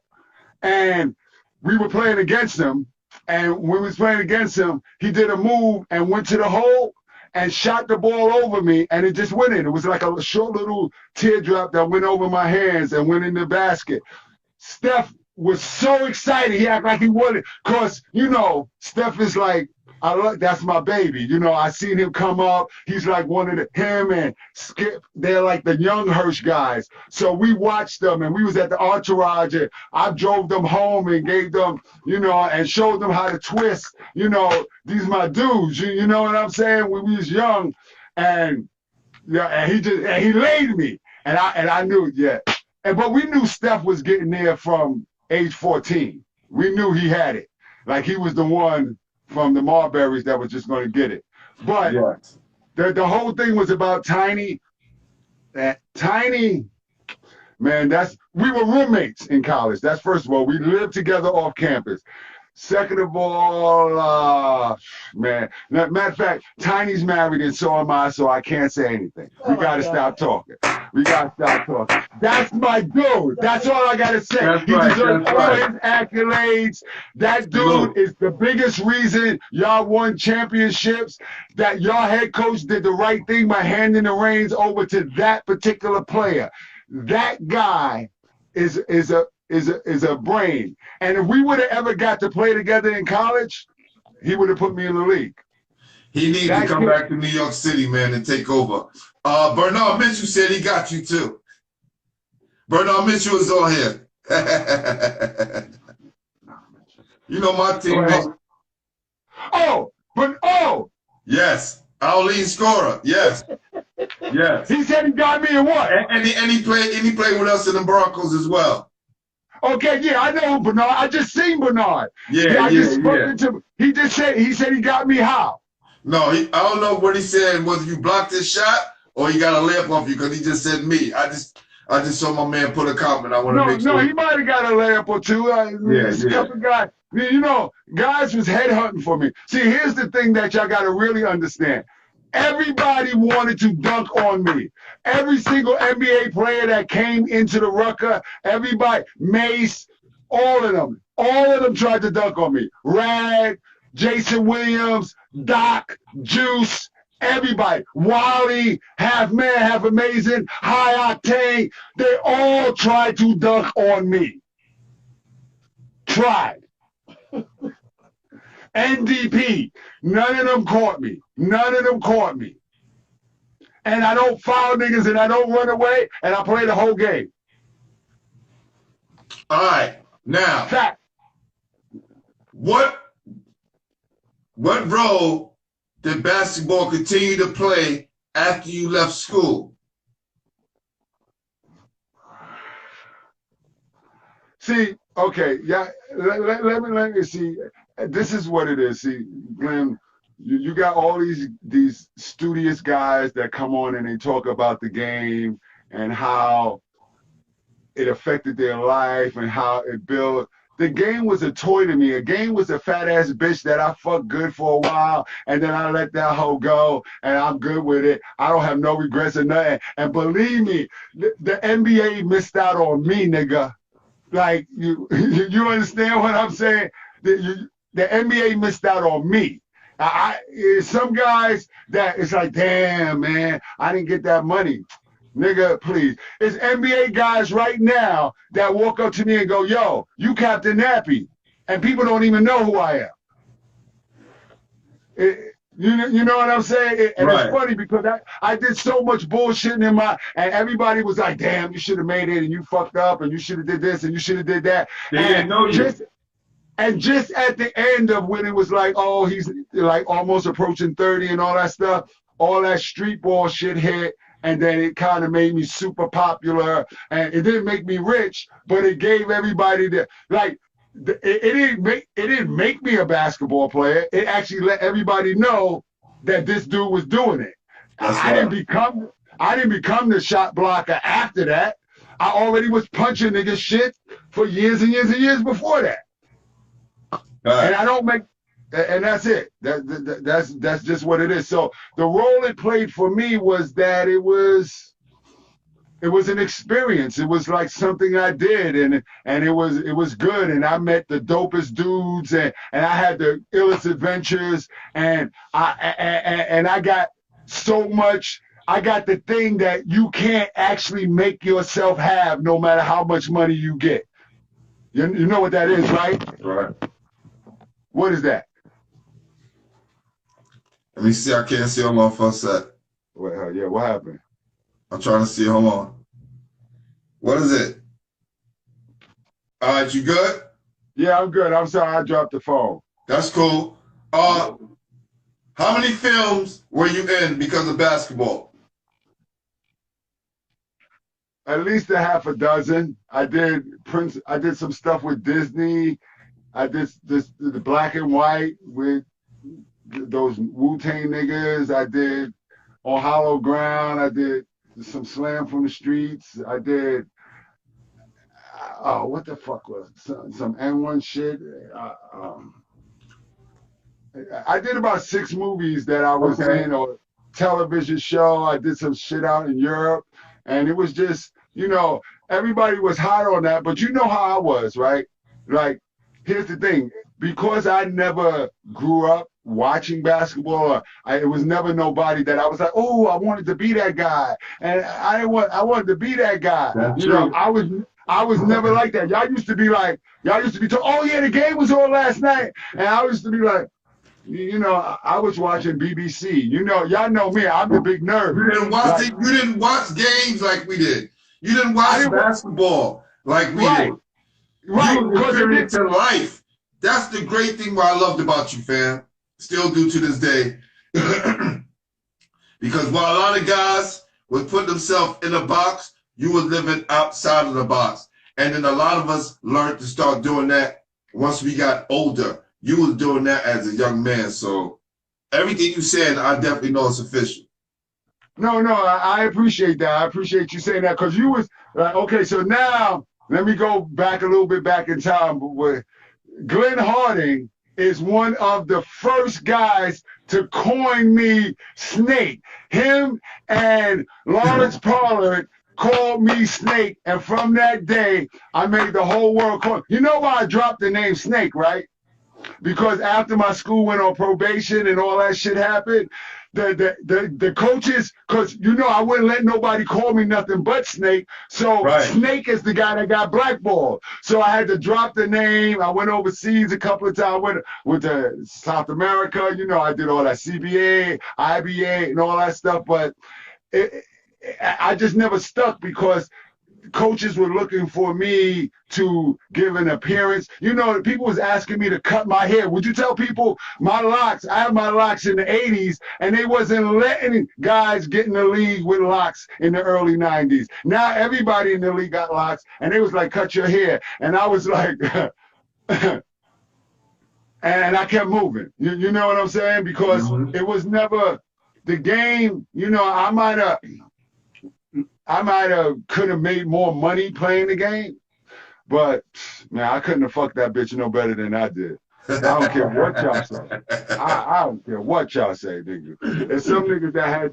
and we were playing against him. And when we was playing against him, he did a move and went to the hole and shot the ball over me, and it just went in. It was like a short little teardrop that went over my hands and went in the basket. Steph was so excited. He acted like he wanted, cause you know, Steph is like, that's my baby. You know, I seen him come up. He's like him and Skip. They're like the young Hersh guys. So we watched them, and we was at the Entourage, and I drove them home and gave them, you know, and showed them how to twist. You know, these my dudes. You know what I'm saying? When we was young, and yeah, and he laid me, and I knew, yeah. But we knew Steph was getting there from age 14. We knew he had it. Like he was the one from the Marburys that was just going to get it. But yes. the whole thing was about Tiny. Tiny, man, we were roommates in college. That's first of all. We lived together off campus. Second of all, man, matter of fact, Tiny's married and so am I, so I can't say anything. We got to stop talking. We got to stop talking. That's my dude. That's all I got to say. That's he right, deserves that's all right. his accolades. That dude is the biggest reason y'all won championships, that y'all head coach did the right thing by handing the reins over to that particular player. That guy is a brain. And if we would have ever got to play together in college, he would have put me in the league. He needs to come back to New York City, man, and take over. Bernard Mitchell said he got you too. Bernard Mitchell is on here. You know my team. Yes. Our lead scorer. Yes. Yes. He said he got me in what? And he played with us in the Broncos as well. Okay, yeah, I know Bernard. I just seen Bernard. Yeah, I just spoken to him. He said he got me how? No, I don't know what he said, whether you blocked his shot or he got a layup off you, because he just said me. I just saw my man put a comment. I want to make sure. No, he might have got a layup or two. A couple guys, you know, guys was headhunting for me. See, here's the thing that y'all got to really understand. Everybody wanted to dunk on me. Every single NBA player that came into the Rucker, everybody, Mace, all of them tried to dunk on me. Rag, Jason Williams, Doc, Juice, everybody. Wally, half man, half amazing, high octane. They all tried to dunk on me. Tried. NDP, none of them caught me. None of them caught me. And I don't foul niggas and I don't run away and I play the whole game. All right. Now, Fact. What role did basketball continue to play after you left school? See, okay, yeah, let me see. This is what it is. See, Glenn, you got all these studious guys that come on and they talk about the game and how it affected their life and how it built. The game was a toy to me. A game was a fat ass bitch that I fucked good for a while, and then I let that hoe go, and I'm good with it. I don't have no regrets or nothing. And believe me, the NBA missed out on me, nigga. Like you understand what I'm saying? The NBA missed out on me. Some guys that it's like, damn man, I didn't get that money. Nigga, please. It's NBA guys right now that walk up to me and go, yo, you Captain Nappy. And people don't even know who I am. You know what I'm saying? And right. It's funny because I did so much bullshitting and everybody was like, damn, you should have made it and you fucked up and you should have did this and you should have did that. They didn't know you. And just at the end of when it was like, oh, he's like almost approaching 30 and all that stuff, all that Streetball shit hit. And then it kind of made me super popular. And it didn't make me rich, but it gave everybody it didn't make me a basketball player. It actually let everybody know that this dude was doing it. I didn't become the shot blocker after that. I already was punching niggas shit for years and years and years before that. And I don't make, and that's it. That's just what it is. So the role it played for me was that it was an experience. It was like something I did, and it was good. And I met the dopest dudes, and I had the illest adventures, and I got so much. I got the thing that you can't actually make yourself have, no matter how much money you get. You know what that is, right? Right. What is that? Let me see. I can't see. Hold on for a sec. Well, yeah, what happened? I'm trying to see. Hold on. What is it? All right, you good? Yeah, I'm good. I'm sorry I dropped the phone. That's cool. How many films were you in because of basketball? At least a half a dozen. I did some stuff with Disney. I did the black and white with those Wu-Tang niggas. I did On Hollow Ground. I did some Slam from the Streets. I did what the fuck was it? Some N1 shit. I did about 6 movies that I was in, or television show. I did some shit out in Europe, and it was just, you know, everybody was hot on that, but you know how I was, right? Like, here's the thing. Because I never grew up watching basketball, it was never nobody that I was like, oh, I wanted to be that guy. And I wanted to be that guy. That's you true. know, I was never like that. Y'all used to be told, oh yeah, the game was on last night. And I used to be like, you know, I was watching BBC. You know, y'all know me. I'm the big nerd. You didn't watch games like we did. You didn't watch basketball like we did. Right. You were into life. That's the great thing what I loved about you, fam. Still do to this day. Because while a lot of guys would put themselves in a box, you were living outside of the box. And then a lot of us learned to start doing that once we got older. You was doing that as a young man. So everything you said, I definitely know it's official. No, I appreciate that. I appreciate you saying that, because you was like, okay, so now let me go back a little bit back in time. But Glenn Harding is one of the first guys to coin me Snake. Him and Lawrence Pollard called me Snake, and from that day, I made the whole world call. You know why I dropped the name Snake, right? Because after my school went on probation and all that shit happened, the coaches, because you know I wouldn't let nobody call me nothing but Snake. So Snake is the guy that got blackballed. So I had to drop the name. I went overseas a couple of times. Went to South America. You know, I did all that CBA, IBA, and all that stuff. But I just never stuck, because coaches were looking for me to give an appearance. You know, people was asking me to cut my hair. Would you tell people my locks? I have my locks in the 80s, and they wasn't letting guys get in the league with locks in the early 90s. Now everybody in the league got locks, and they was like, cut your hair. And I was like, and I kept moving. You know what I'm saying? Because it was never the game. You know, I might have could have made more money playing the game, but man, I couldn't have fucked that bitch no better than I did. I don't care what y'all say. I don't care what y'all say, nigga. There's some niggas that had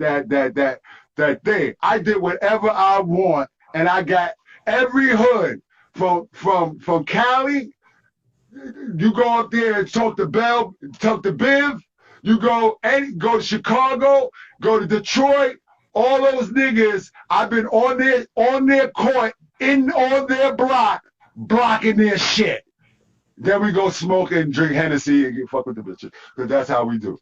that thing. I did whatever I want, and I got every hood from Cali. You go up there and talk to Biv. You go to Chicago, go to Detroit. All those niggas, I've been on their court, on their block, blocking their shit. Then we go smoke and drink Hennessy and get fuck with the bitches, because that's how we do.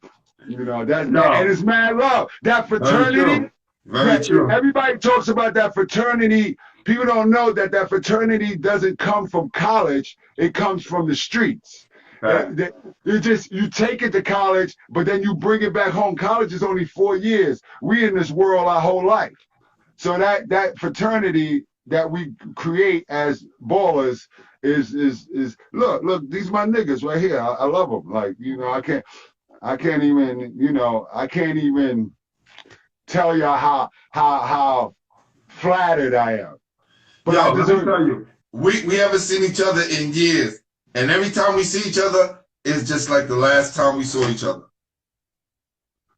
You know, and it's mad love. That fraternity, Very true. Everybody talks about that fraternity. People don't know that fraternity doesn't come from college. It comes from the streets. You take it to college, but then you bring it back home. College is only 4 years. We in this world our whole life. So that fraternity that we create as ballers is look, these my niggas right here. I love them. Like, you know, I can't even tell y'all how flattered I am. But yo, let me tell you, we haven't seen each other in years. And every time we see each other, it's just like the last time we saw each other.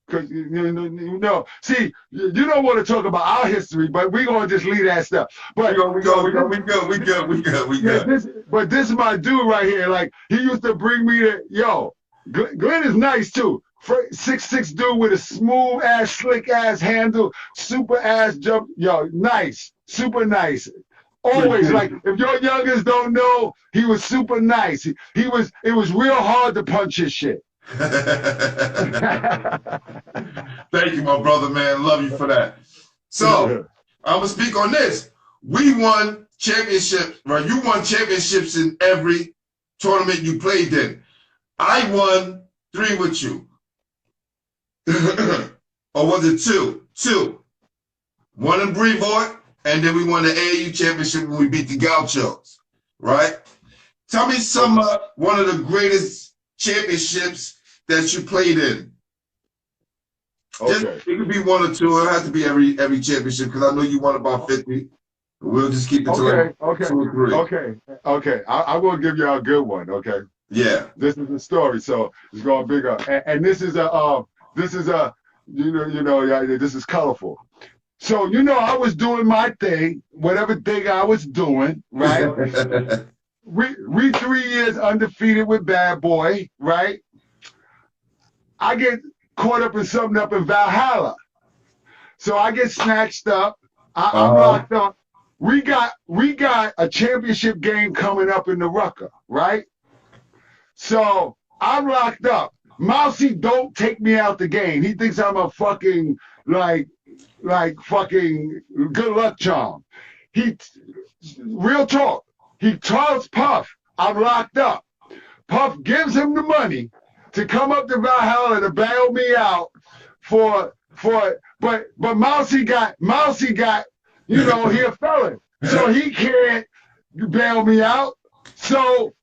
Cause you know, see, you don't want to talk about our history, but we're gonna just leave that stuff. But we good. But this is my dude right here. Like, he used to bring me to Glenn is nice too. 6'6" dude with a smooth ass, slick ass handle, super ass jump. Yo, nice, super nice. Always. Like, if your youngers don't know, he was super nice. It was real hard to punch his shit. Thank you, my brother, man. Love you for that. So, I'm going to speak on this. We won championships, right? You won championships in every tournament you played in. I won 3 with you. Or was it 2? 2. 1 in Brevoort, and then we won the AAU championship when we beat the Gauchos, right? Tell me one of the greatest championships that you played in. Okay. It could be 1 or 2. It don't have to be every championship, because I know you won about 50. We'll just keep it to like 2 or 3. Okay. I will give y'all a good one. Okay. Yeah. This is the story, so it's going bigger, and this is this is colorful. So I was doing my thing, whatever thing I was doing, right? we 3 years undefeated with Bad Boy, right? I get caught up in something up in Valhalla. So I get snatched up. I'm locked up. We got a championship game coming up in the Rucker, right? So I'm locked up. Mousy don't take me out the game. He thinks I'm a fucking like fucking good luck charm. Real talk. He tells Puff, I'm locked up. Puff gives him the money to come up to Valhalla to bail me out but Mousy got he a felon. So he can't bail me out. So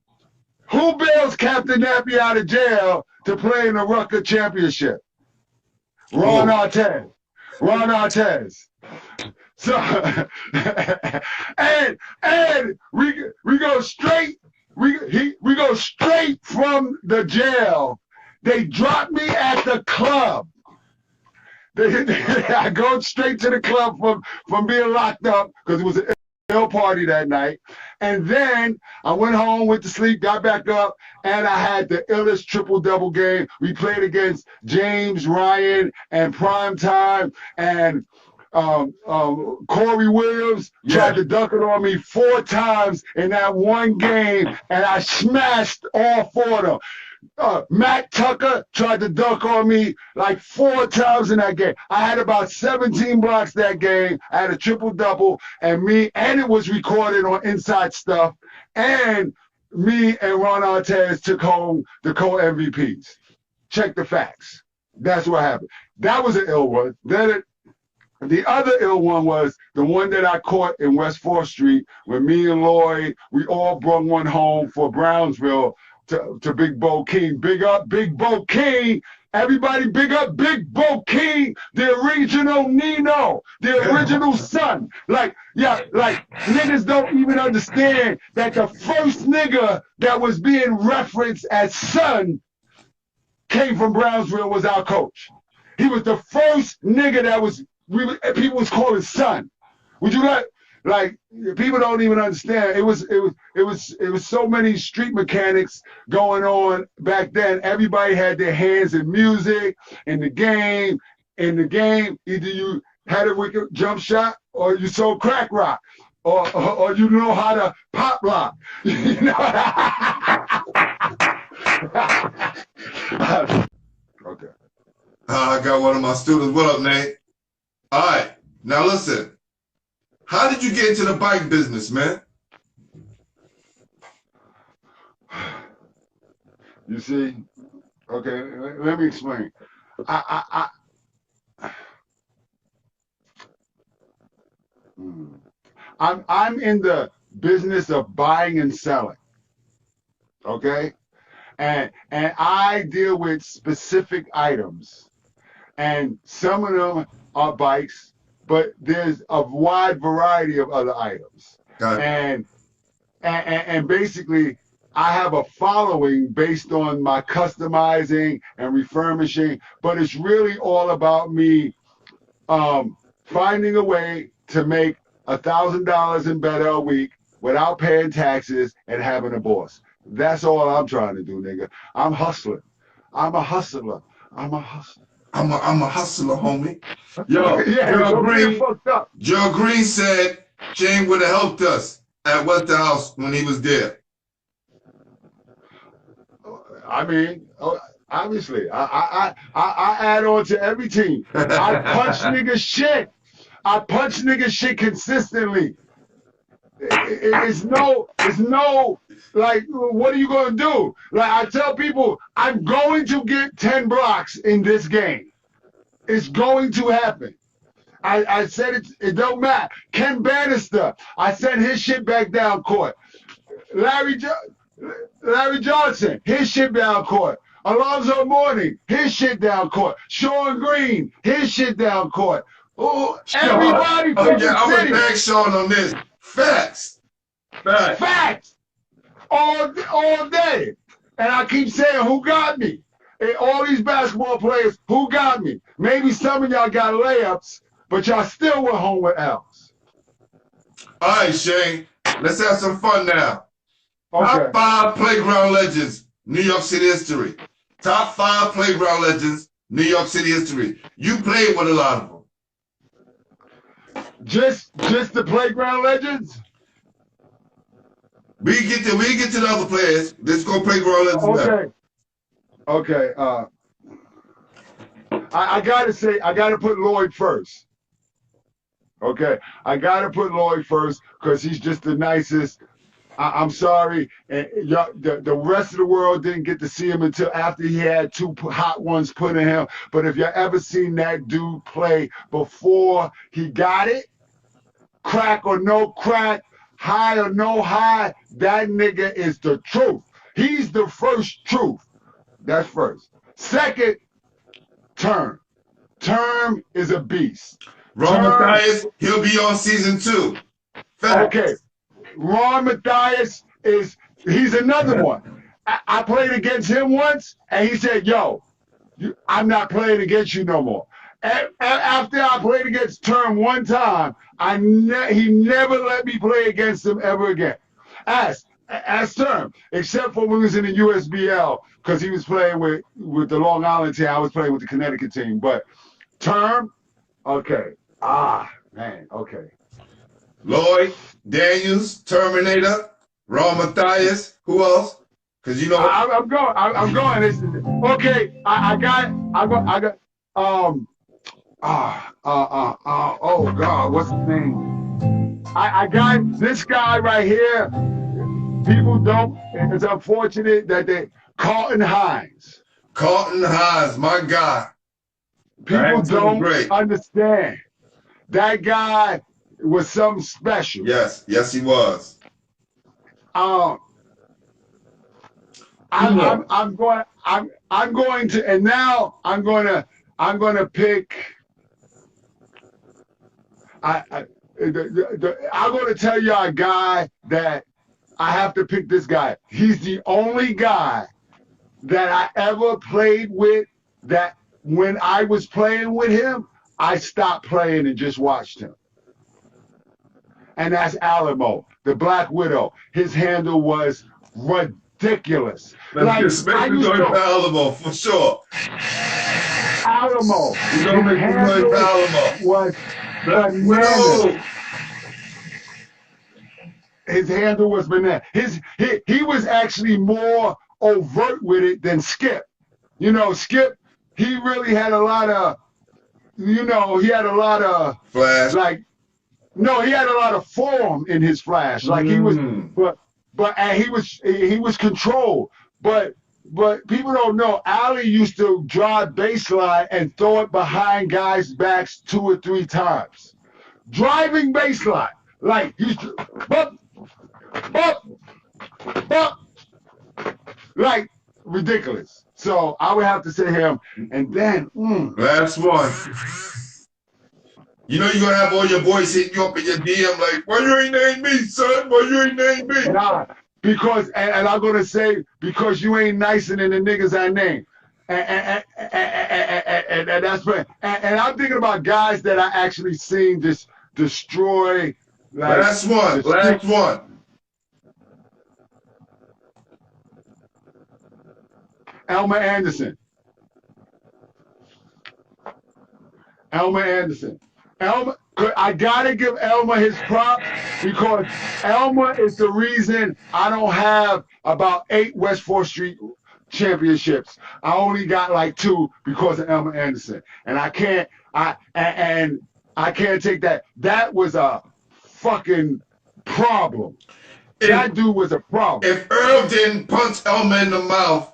who bails Captain Nappy out of jail to play in the Rucker Championship? Ron Artez. So and we go straight. We go straight from the jail. They drop me at the club. I go straight to the club from being locked up because it was an ill party that night. And then I went home, went to sleep, got back up, and I had the illest triple-double game. We played against James, Ryan, and Primetime, and Corey Williams tried to dunk it on me 4 times in that one game, and I smashed all 4 of them. Matt Tucker tried to dunk on me like 4 times in that game. I had about 17 blocks that game. I had a triple-double, and it was recorded on Inside Stuff, and me and Ron Artez took home the co-MVPs. Check the facts. That's what happened. That was an ill one. Then the other ill one was the one that I caught in West 4th Street when me and Lloyd, we all brought one home for Brownsville to Big Bo King. Big up Big Bo King. Everybody big up Big Bo King, the original Nino, the original son. Like niggas don't even understand that the first nigga that was being referenced as son came from Brownsville was our coach. He was the first nigga that people was calling son. Would you like people don't even understand. It was so many street mechanics going on back then. Everybody had their hands in music, in the game. Either you had a wicked jump shot or you sold crack rock. Or you know how to pop lock. You know? Okay. I got one of my students. What up, Nate? All right. Now listen. How did you get into the bike business, man? You see? Okay, let me explain. I'm in the business of buying and selling. Okay? And I deal with specific items. And some of them are bikes, but there's a wide variety of other items. And basically, I have a following based on my customizing and refurbishing, but it's really all about me finding a way to make $1,000 and better a week without paying taxes and having a boss. That's all I'm trying to do, nigga. I'm hustling. I'm a hustler. I'm a hustler. I'm a hustler, homie. Yo, Joe Green said Shane would have helped us at Westinghouse when he was there. I mean, obviously, I add on to every team. I punch niggas shit. I punch niggas shit consistently. It's no, like, what are you going to do? Like, I tell people, I'm going to get 10 blocks in this game. It's going to happen. I said it don't matter. Ken Bannister, I sent his shit back down court. Larry Johnson, his shit down court. Alonzo Mourning, his shit down court. Sean Green, his shit down court. Oh, everybody from the city. I'm gonna tag Sean on this. Facts. All day. And I keep saying, who got me? And all these basketball players, who got me? Maybe some of y'all got layups, but y'all still went home with L's. All right, Shane. Let's have some fun now. Okay. Top 5 playground legends, New York City history. Top 5 playground legends, New York City history. You played with a lot of them. Just the playground legends? We get to the other players. Let's go playground legends now. Okay. I gotta put Lloyd first. Okay, I gotta put Lloyd first because he's just the nicest. I'm sorry, and the rest of the world didn't get to see him until after he had 2 hot ones put in him. But if you ever seen that dude play before he got it, crack or no crack, high or no high, that nigga is the truth. He's the first truth. That's first. Second, Term. Term is a beast. Ron Matthias, he'll be on season 2. Facts. Okay. Ron Matthias he's another one. I played against him once, and he said, yo, I'm not playing against you no more. After I played against Term one time, he never let me play against him ever again. As Term, except for when he was in the USBL, because he was playing with the Long Island team. I was playing with the Connecticut team. But Term, okay. Man, okay. Lloyd, Daniels, Terminator, Ron Matthias. Who else? Because you know I'm going. Okay, I got. Oh God, what's his name? I got this guy right here. People don't. It's unfortunate that Carlton Hines. Carlton Hines, my guy. People don't understand. That guy was something special. Yes, he was. I'm going to, and now I'm gonna pick. I'm gonna tell you a guy that I have to pick. This guy. He's the only guy that I ever played with that when I was playing with him, I stopped playing and just watched him. And that's Alamo, the Black Widow. His handle was ridiculous. Let's make me go Alamo for sure. Alamo. You're gonna make me go Alamo. Was bananas. His handle was bananas. He was actually more overt with it than Skip. You know, Skip, he really had a lot of, he had a lot of flash. He had a lot of form in his flash. Like he was, and he was controlled. But people don't know. Ali used to drive baseline and throw it behind guys' backs 2 or 3 times. Driving baseline, like he's like ridiculous. So I would have to say him. And then last one. You know you're gonna have all your boys hitting you up in your DM like, why you ain't named me, son? Why you ain't named me? Nah, because and I'm gonna say because you ain't nicer than the niggas I name. And that's right. And I'm thinking about guys that I actually seen just destroy. Last one. Elmer Anderson. I gotta give Elmer his props because Elmer is the reason I don't have about 8 West 4th Street championships. I only got like 2 because of Elmer Anderson, and I can't take that. That was a fucking problem. That dude was a problem. If Earl didn't punch Elmer in the mouth,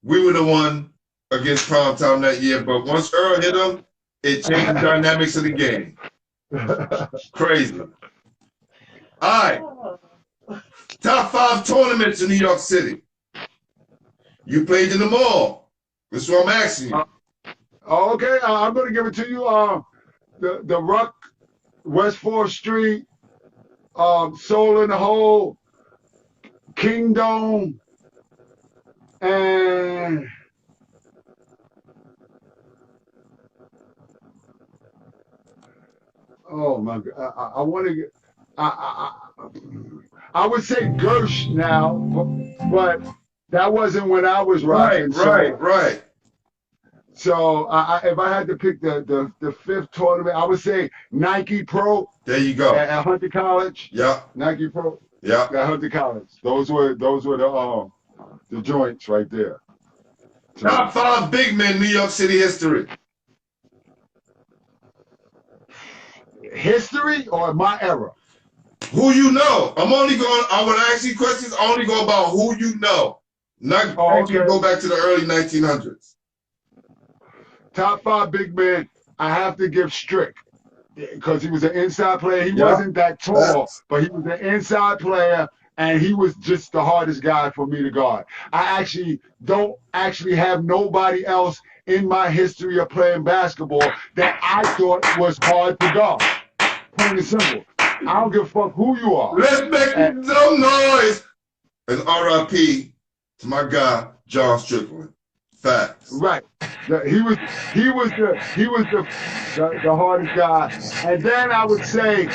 we would have won against Primetime that year. But once Earl hit him, it changed the dynamics of the game. Crazy. All right. Top 5 tournaments in New York City. You played in them all. That's what I'm asking you. Okay, I'm going to give it to you. The Ruck, West 4th Street, Soul in the Hole, Kingdom, and oh my God, I want to get. I would say Gersh now, but that wasn't when I was rocking. Right. So if I had to pick the 5th tournament, I would say Nike Pro. There you go. At Hunter College. Yeah. Nike Pro. Yeah. At Hunter College. Those were the joints right there. So, Top 5 big men in New York City history. History or my era? Who you know. I want to ask you questions. I only go about who you know. Not go back to the early 1900s. Top 5 big men, I have to give Strick because he was an inside player. He wasn't that tall, but he was an inside player, and he was just the hardest guy for me to guard. I actually don't have nobody else in my history of playing basketball that I thought was hard to guard. Plain and simple. I don't give a fuck who you are. Let's make some noise. And R.I.P. to my guy, John Strickland. Facts. Right. He was the hardest guy. And then I would say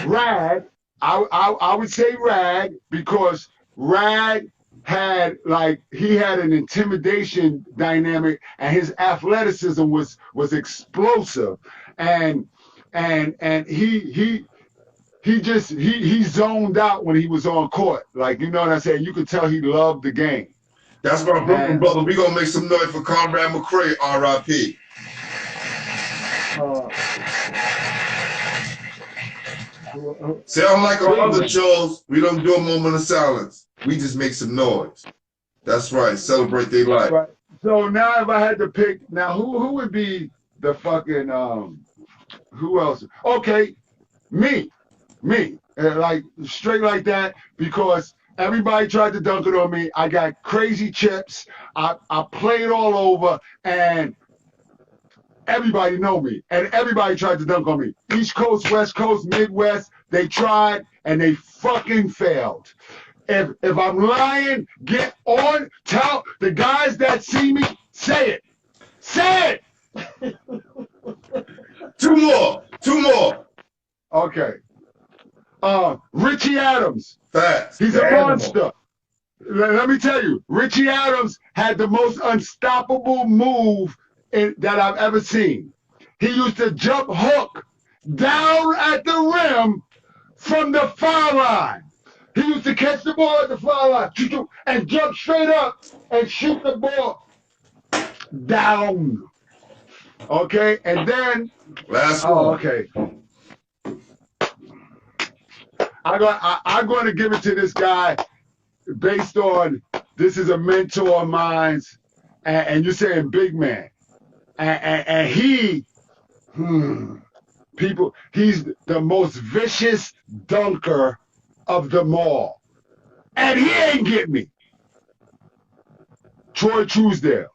Rag. I would say Rag because Rag had an intimidation dynamic, and his athleticism was explosive, and he zoned out when he was on court. Like, you know what I'm saying? You could tell he loved the game. That's my Brooklyn brother. We gonna make some noise for Conrad McCray, R.I.P. See, unlike our other shows, we don't do a moment of silence. We just make some noise. That's right. Celebrate their life. Right. So now, if I had to pick, who would be the fucking who else? Okay, me, like straight like that, because everybody tried to dunk it on me. I got crazy chips. I played all over, and everybody know me. And everybody tried to dunk on me. East Coast, West Coast, Midwest, they tried, and they fucking failed. If I'm lying, get on, tell the guys that see me, say it. Say it! Two more. Okay. Richie Adams. Facts. He's a monster. Let me tell you, Richie Adams had the most unstoppable move that I've ever seen. He used to jump hook down at the rim from the foul line. He used to catch the ball at the foul line and jump straight up and shoot the ball down. Okay, and then last one. Okay. I'm going to give it to this guy based on this is a mentor of mine, and you're saying big man, and he's the most vicious dunker of them all, and he ain't get me. Troy Truesdale.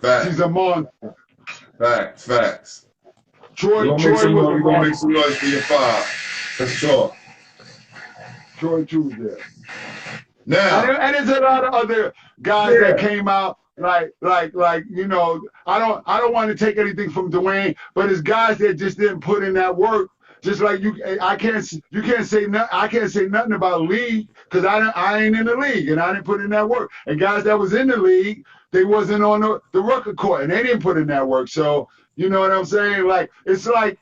Facts. He's a monster. Facts. Troy we're gonna make some noise for your 5. For sure. Troy Truesdale. Now, and there's a lot of other guys that came out like you know. I don't want to take anything from Dwayne, but it's guys that just didn't put in that work. Just like you can't say nothing about league because I ain't in the league and I didn't put in that work. And guys that was in the league, they wasn't on the record court and they didn't put in that work. So You know what I'm saying? Like, it's like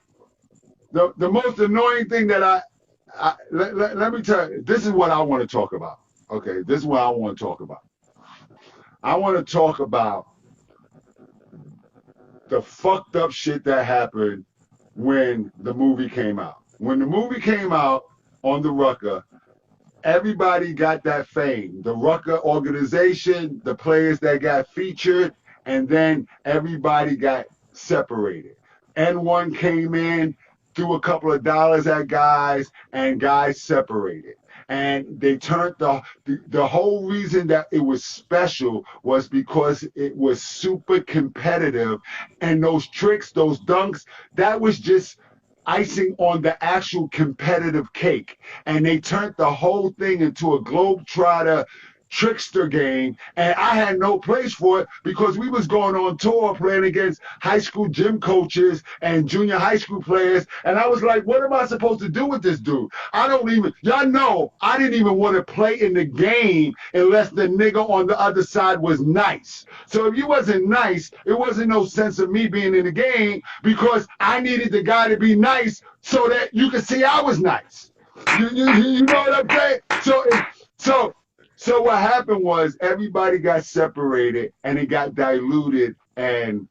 the most annoying thing that let me tell you, this is what I want to talk about. Okay, this is what I want to talk about. I want to talk about the fucked up shit that happened when the movie came out. When the movie came out on the Rucker, everybody got that fame. The Rucker organization, the players that got featured, and then everybody got separated. N1 came in, threw a couple of dollars at guys, and guys separated. And they turned the whole reason that it was special was because it was super competitive. And those tricks, those dunks, that was just icing on the actual competitive cake. And they turned the whole thing into a globetrotter trickster game, and I had no place for it because we was going on tour playing against high school gym coaches and junior high school players, and I was like, what am I supposed to do with this dude? Y'all know, I didn't even want to play in the game unless the nigga on the other side was nice. So if you wasn't nice, it wasn't no sense of me being in the game because I needed the guy to be nice so that you could see I was nice. You know what I'm saying? So what happened was everybody got separated and it got diluted, and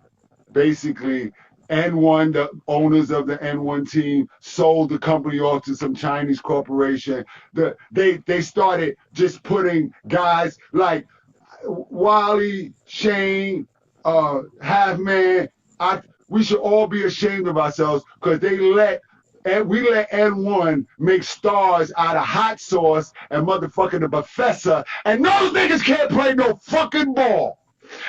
basically N1, the owners of the N1 team, sold the company off to some Chinese corporation. They started just putting guys like Wally, Shane, Halfman. We should all be ashamed of ourselves because we let N1 make stars out of hot sauce and motherfucking the professor, and those niggas can't play no fucking ball.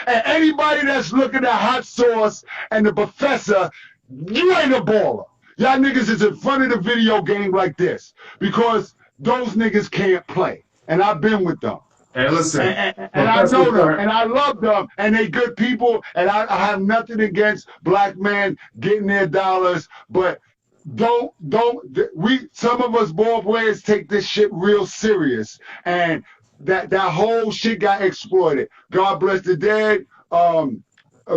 And anybody that's looking at hot sauce and the professor, you ain't a baller. Y'all niggas is in front of the video game like this because those niggas can't play. And I've been with them. And listen, and I know them, and I love them, and they good people, and I have nothing against black men getting their dollars, but some of us ball players take this shit real serious, and that whole shit got exploited. God bless the dead.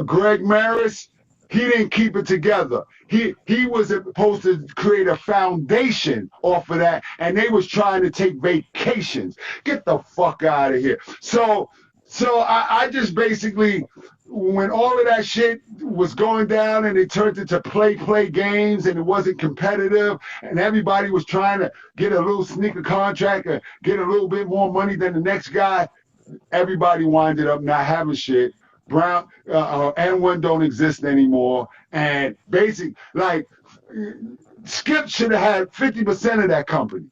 Greg Maris, he didn't keep it together. He was supposed to create a foundation off of that, and they was trying to take vacations. Get the fuck out of here. So I just basically, when all of that shit was going down and it turned into play games and it wasn't competitive and everybody was trying to get a little sneaker contract or get a little bit more money than the next guy, everybody winded up not having shit. N1 don't exist anymore. And basically, like, Skip should have had 50% of that company.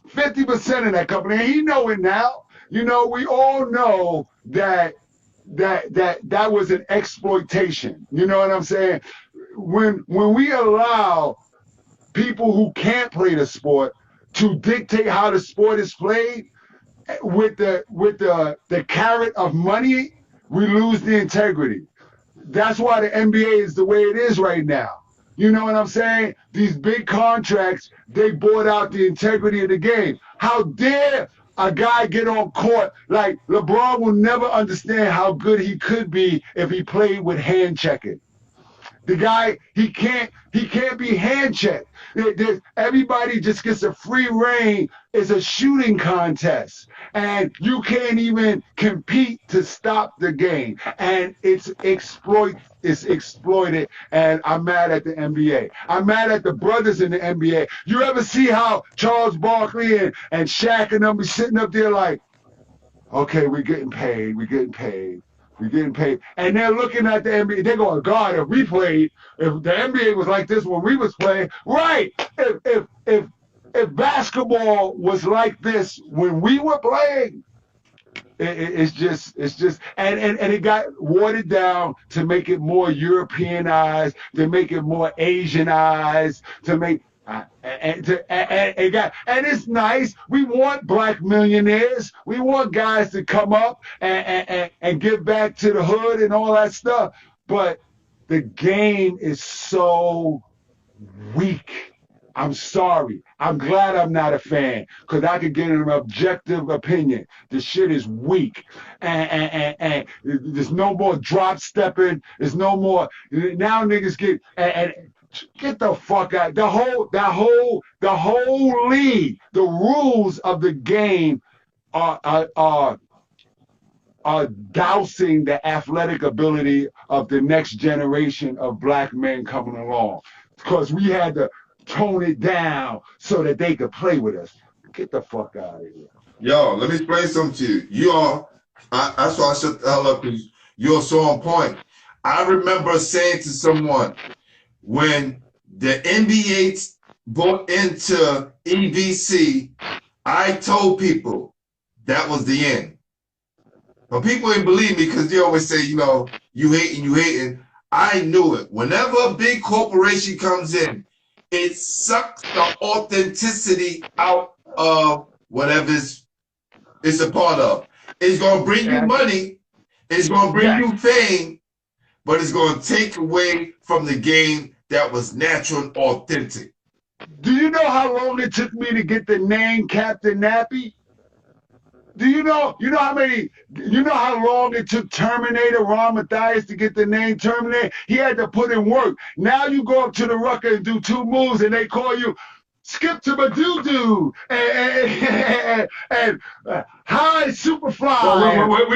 50% of that company. And he know it now. You know, we all know that was an exploitation. You know what I'm saying? When we allow people who can't play the sport to dictate how the sport is played with the carrot of money, we lose the integrity. That's why the NBA is the way it is right now. You know what I'm saying? These big contracts, they bought out the integrity of the game. How dare a guy get on court? Like, LeBron will never understand how good he could be if he played with hand checking. The guy, he can't be hand checked. Everybody just gets a free reign. It's a shooting contest, and you can't even compete to stop the game. And it's exploited. And I'm mad at the NBA. I'm mad at the brothers in the NBA. You ever see how Charles Barkley and Shaq and them be sitting up there like, okay, we're getting paid. And they're looking at the NBA. They're going, God, if we played, if the NBA was like this when we was playing, right? If basketball was like this when we were playing, it's just, and it got watered down to make it more Europeanized, to make it more Asianized, to make. And it's nice. We want black millionaires. We want guys to come up and give back to the hood and all that stuff. But the game is so weak. I'm sorry. I'm glad I'm not a fan because I could get an objective opinion. The shit is weak. And there's no more drop stepping. There's no more. Now niggas get the fuck out. The whole league, the rules of the game are dousing the athletic ability of the next generation of black men coming along. Because we had to tone it down so that they could play with us. Get the fuck out of here. Yo, let me explain something to you. That's why I shut the hell up, because you're so on point. I remember saying to someone, when the NBA bought into EBC, I told people that was the end. But people didn't believe me because they always say, you know, you hating. I knew it. Whenever a big corporation comes in, it sucks the authenticity out of whatever it's a part of. It's going to bring you money. It's going to bring you fame, but it's going to take away from the game that was natural and authentic. Do you know how long it took me to get the name Captain Nappy? Do you know how long it took Terminator Ron Mathias to get the name Terminator? He had to put in work. Now you go up to the rucker and do 2 moves and they call you Skip to my doo-doo and High Superfly. Well,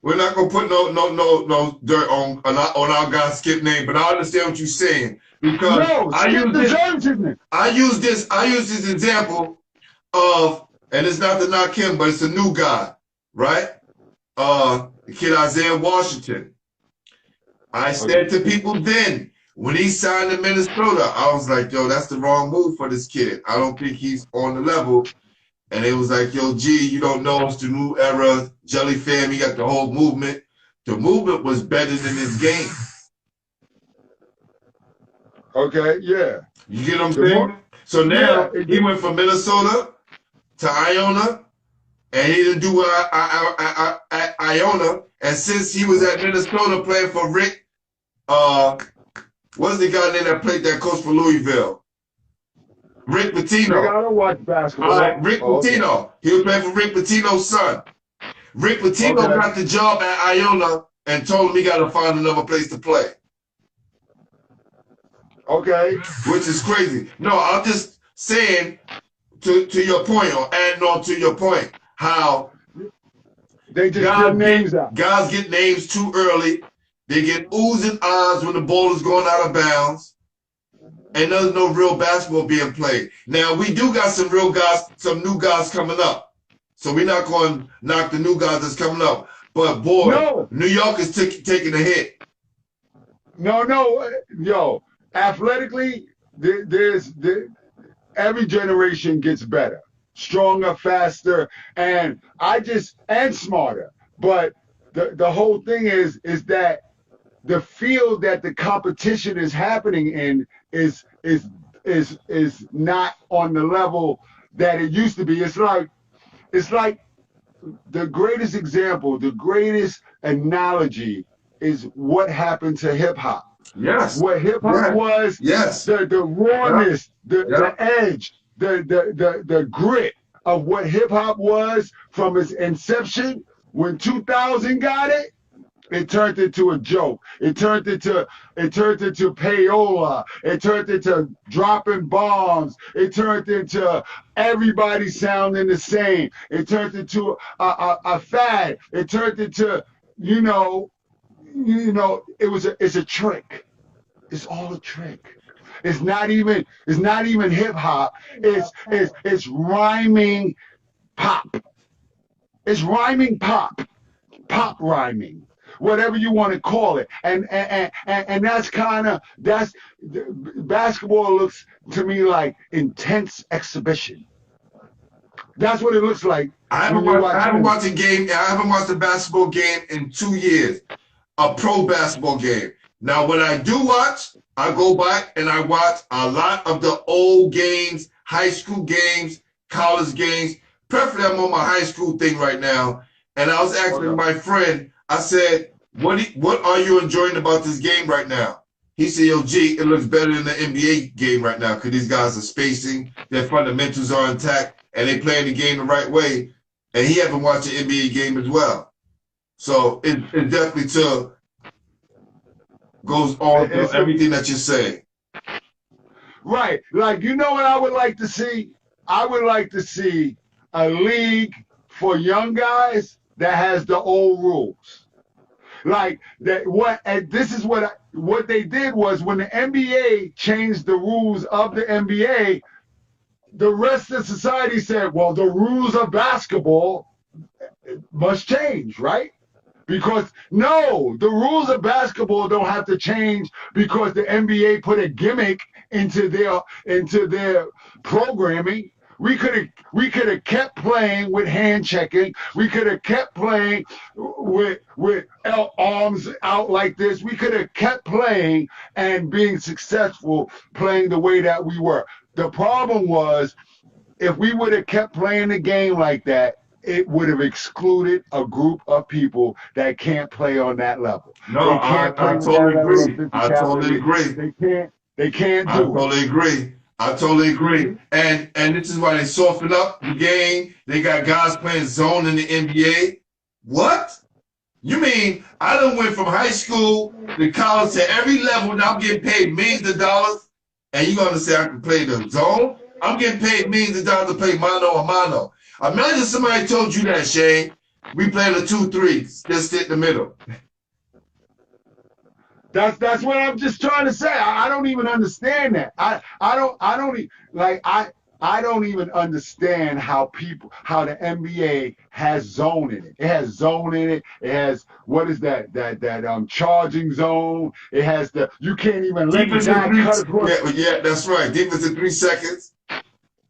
we're not gonna put no dirt on our guy's Skip name, but I understand what you're saying, because I use this example of, and it's not to knock him, but it's a new guy, right? The kid Isaiah Washington. I said to people then, when he signed to Minnesota, I was like, yo, that's the wrong move for this kid. I don't think he's on the level. And it was like, yo, G, you don't know, it's the new era, Jelly Fam, he got the whole movement. The movement was better than his game. Okay, yeah. You get what I'm saying? So now he went from Minnesota to Iona, and he didn't do Iona. And since he was at Minnesota playing for Rick, what's the guy name that played that coach for Louisville? Rick Pitino. I don't watch basketball. Rick Pitino. Okay. He was playing for Rick Pitino's son. Rick Pitino got the job at Iona and told him he got to find another place to play. Okay. Which is crazy. No, I'm just saying to your point, or adding on to your point, how they just get names out. Guys get names too early. They get oohs and ahs when the ball is going out of bounds. And there's no real basketball being played. Now, we do got some real guys, some new guys coming up. So we're not going to knock the new guys that's coming up. But, boy, New York is taking a hit. Yo, athletically, every generation gets better. Stronger, faster, and smarter. But the whole thing is that the field that the competition is happening in is not on the level that it used to be. It's like the greatest example, the greatest analogy is what happened to hip hop. Yes. What hip hop was. Yes. The rawness, the edge, the grit of what hip hop was from its inception. When 2000 got it, it turned into a joke. It turned into payola. It turned into dropping bombs. It turned into everybody sounding the same. It turned into a fad. It turned into, it's a trick. It's all a trick. It's not even hip hop. It's rhyming pop. It's rhyming pop rhyming, whatever you want to call it. And that's basketball looks to me like intense exhibition. That's what it looks like. I haven't watched a basketball game in 2 years, a pro basketball game. Now, when I do watch, I go back and I watch a lot of the old games, high school games, college games. Preferably, I'm on my high school thing right now. And I was asking my friend, I said, what are you enjoying about this game right now? He said, yo, G, it looks better than the NBA game right now because these guys are spacing, their fundamentals are intact, and they playing the game the right way. And he haven't watched an NBA game as well. So it definitely goes on to everything that you're saying. Right. Like, you know what I would like to see? I would like to see a league for young guys that has the old rules. Like that. This is what they did was when the NBA changed the rules of the NBA, the rest of society said, well, the rules of basketball must change, right? Because no, the rules of basketball don't have to change because the NBA put a gimmick into their programming. We could have kept playing with hand checking. We could have kept playing with arms out like this. We could have kept playing and being successful playing the way that we were. The problem was, if we would have kept playing the game like that, it would have excluded a group of people that can't play on that level. No, I totally agree. I totally agree. They can't do it. I totally agree. I totally agree. And this is why they soften up the game. They got guys playing zone in the NBA. What? You mean I done went from high school to college to every level, now I'm getting paid millions of dollars, and you're going to say I can play the zone? I'm getting paid millions of dollars to play mano a mano. Imagine somebody told you that, Shane. We play the 2-3, just sit in the middle. That's what I'm just trying to say. I don't even understand that. I don't even understand how the NBA has zone in it. It has zone in it. It has, what is that charging zone. It has you can't even let the guy cut across. Yeah, that's right. Defense in 3 seconds.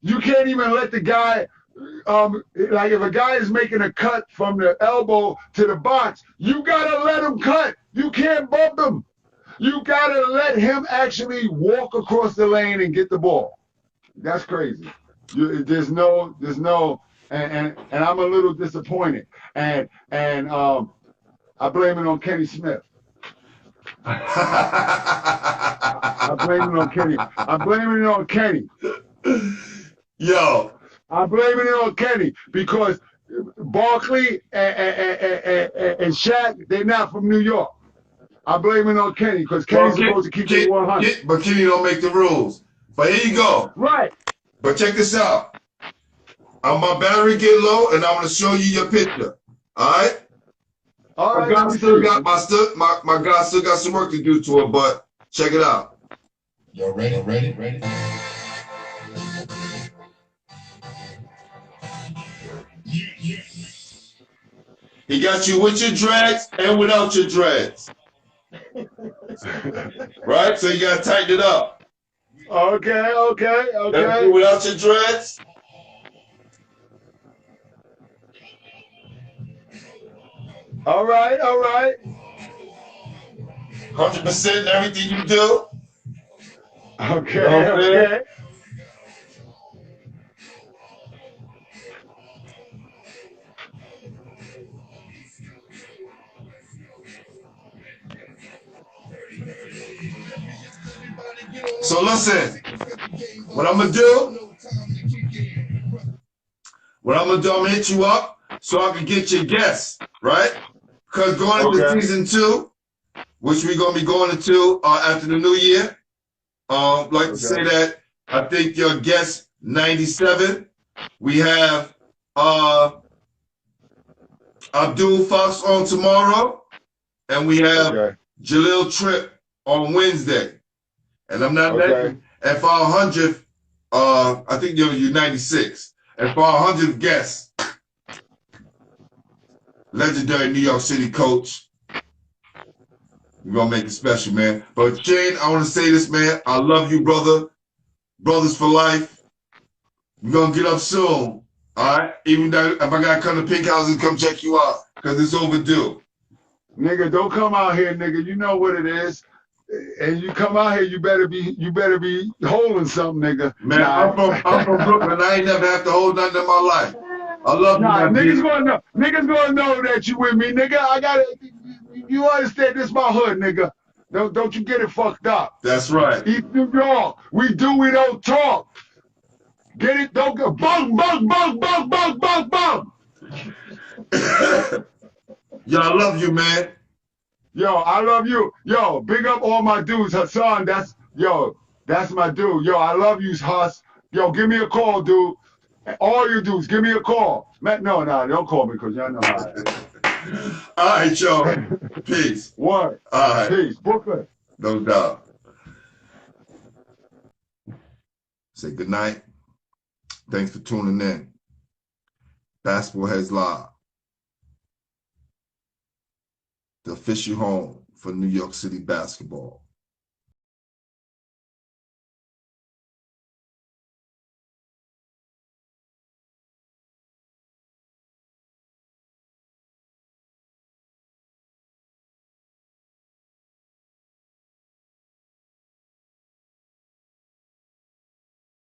You can't even let the guy, like if a guy is making a cut from the elbow to the box, you gotta let him cut. You can't bump him. You gotta let him actually walk across the lane and get the ball. That's crazy. There's no, and I'm a little disappointed. And I blame it on Kenny Smith. I blame it on Kenny. I'm blaming it on Kenny. Yo. I'm blaming it on Kenny because Barkley and Shaq, they're not from New York. I blame it on Kenny because Kenny's supposed to keep it 100. But Kenny don't make the rules. But here you go. Right. But check this out. My battery get low, and I'm going to show you your picture. All right? All right. My guy still got some work to do to it, but check it out. Y'all ready? He got you with your dreads and without your dreads. Right? So you got to tighten it up. Okay. That's without your dreads. All right. 100% everything you do. Okay. So listen, what I'm gonna do, I'm gonna hit you up so I can get your guests, right? Because going into season 2, which we're gonna be going into after the new year, like to say that I think your guest 97, we have Abdul Fox on tomorrow, and we have Jaleel Tripp on Wednesday. And I'm not letting, and for our 100th, I think you're 96. And for our 100th guest, legendary New York City coach. We're going to make it special, man. But Shane, I want to say this, man. I love you, brother. Brothers for life. We're going to get up soon. All right? Even though if I got to come to Pink House and come check you out, because it's overdue. Nigga, don't come out here, nigga. You know what it is. And you come out here, you better be holding something, nigga. Man, I'm from Brooklyn. I ain't never have to hold nothing in my life. I love you, niggas gonna know that you with me, nigga. You understand this my hood, nigga. Don't you get it fucked up. That's right. East New York, we don't talk. Get it? Don't go bug. Yo, I love you, man. Yo, I love you. Yo, big up all my dudes. Hassan, that's my dude. Yo, I love you, Huss. Yo, give me a call, dude. All you dudes, give me a call. Man, no, don't call me because y'all know how I am. All right, yo. Peace. What? All right. Peace. Brooklyn. No doubt. Say good night. Thanks for tuning in. Basketballheadzz Live, the official home for New York City basketball.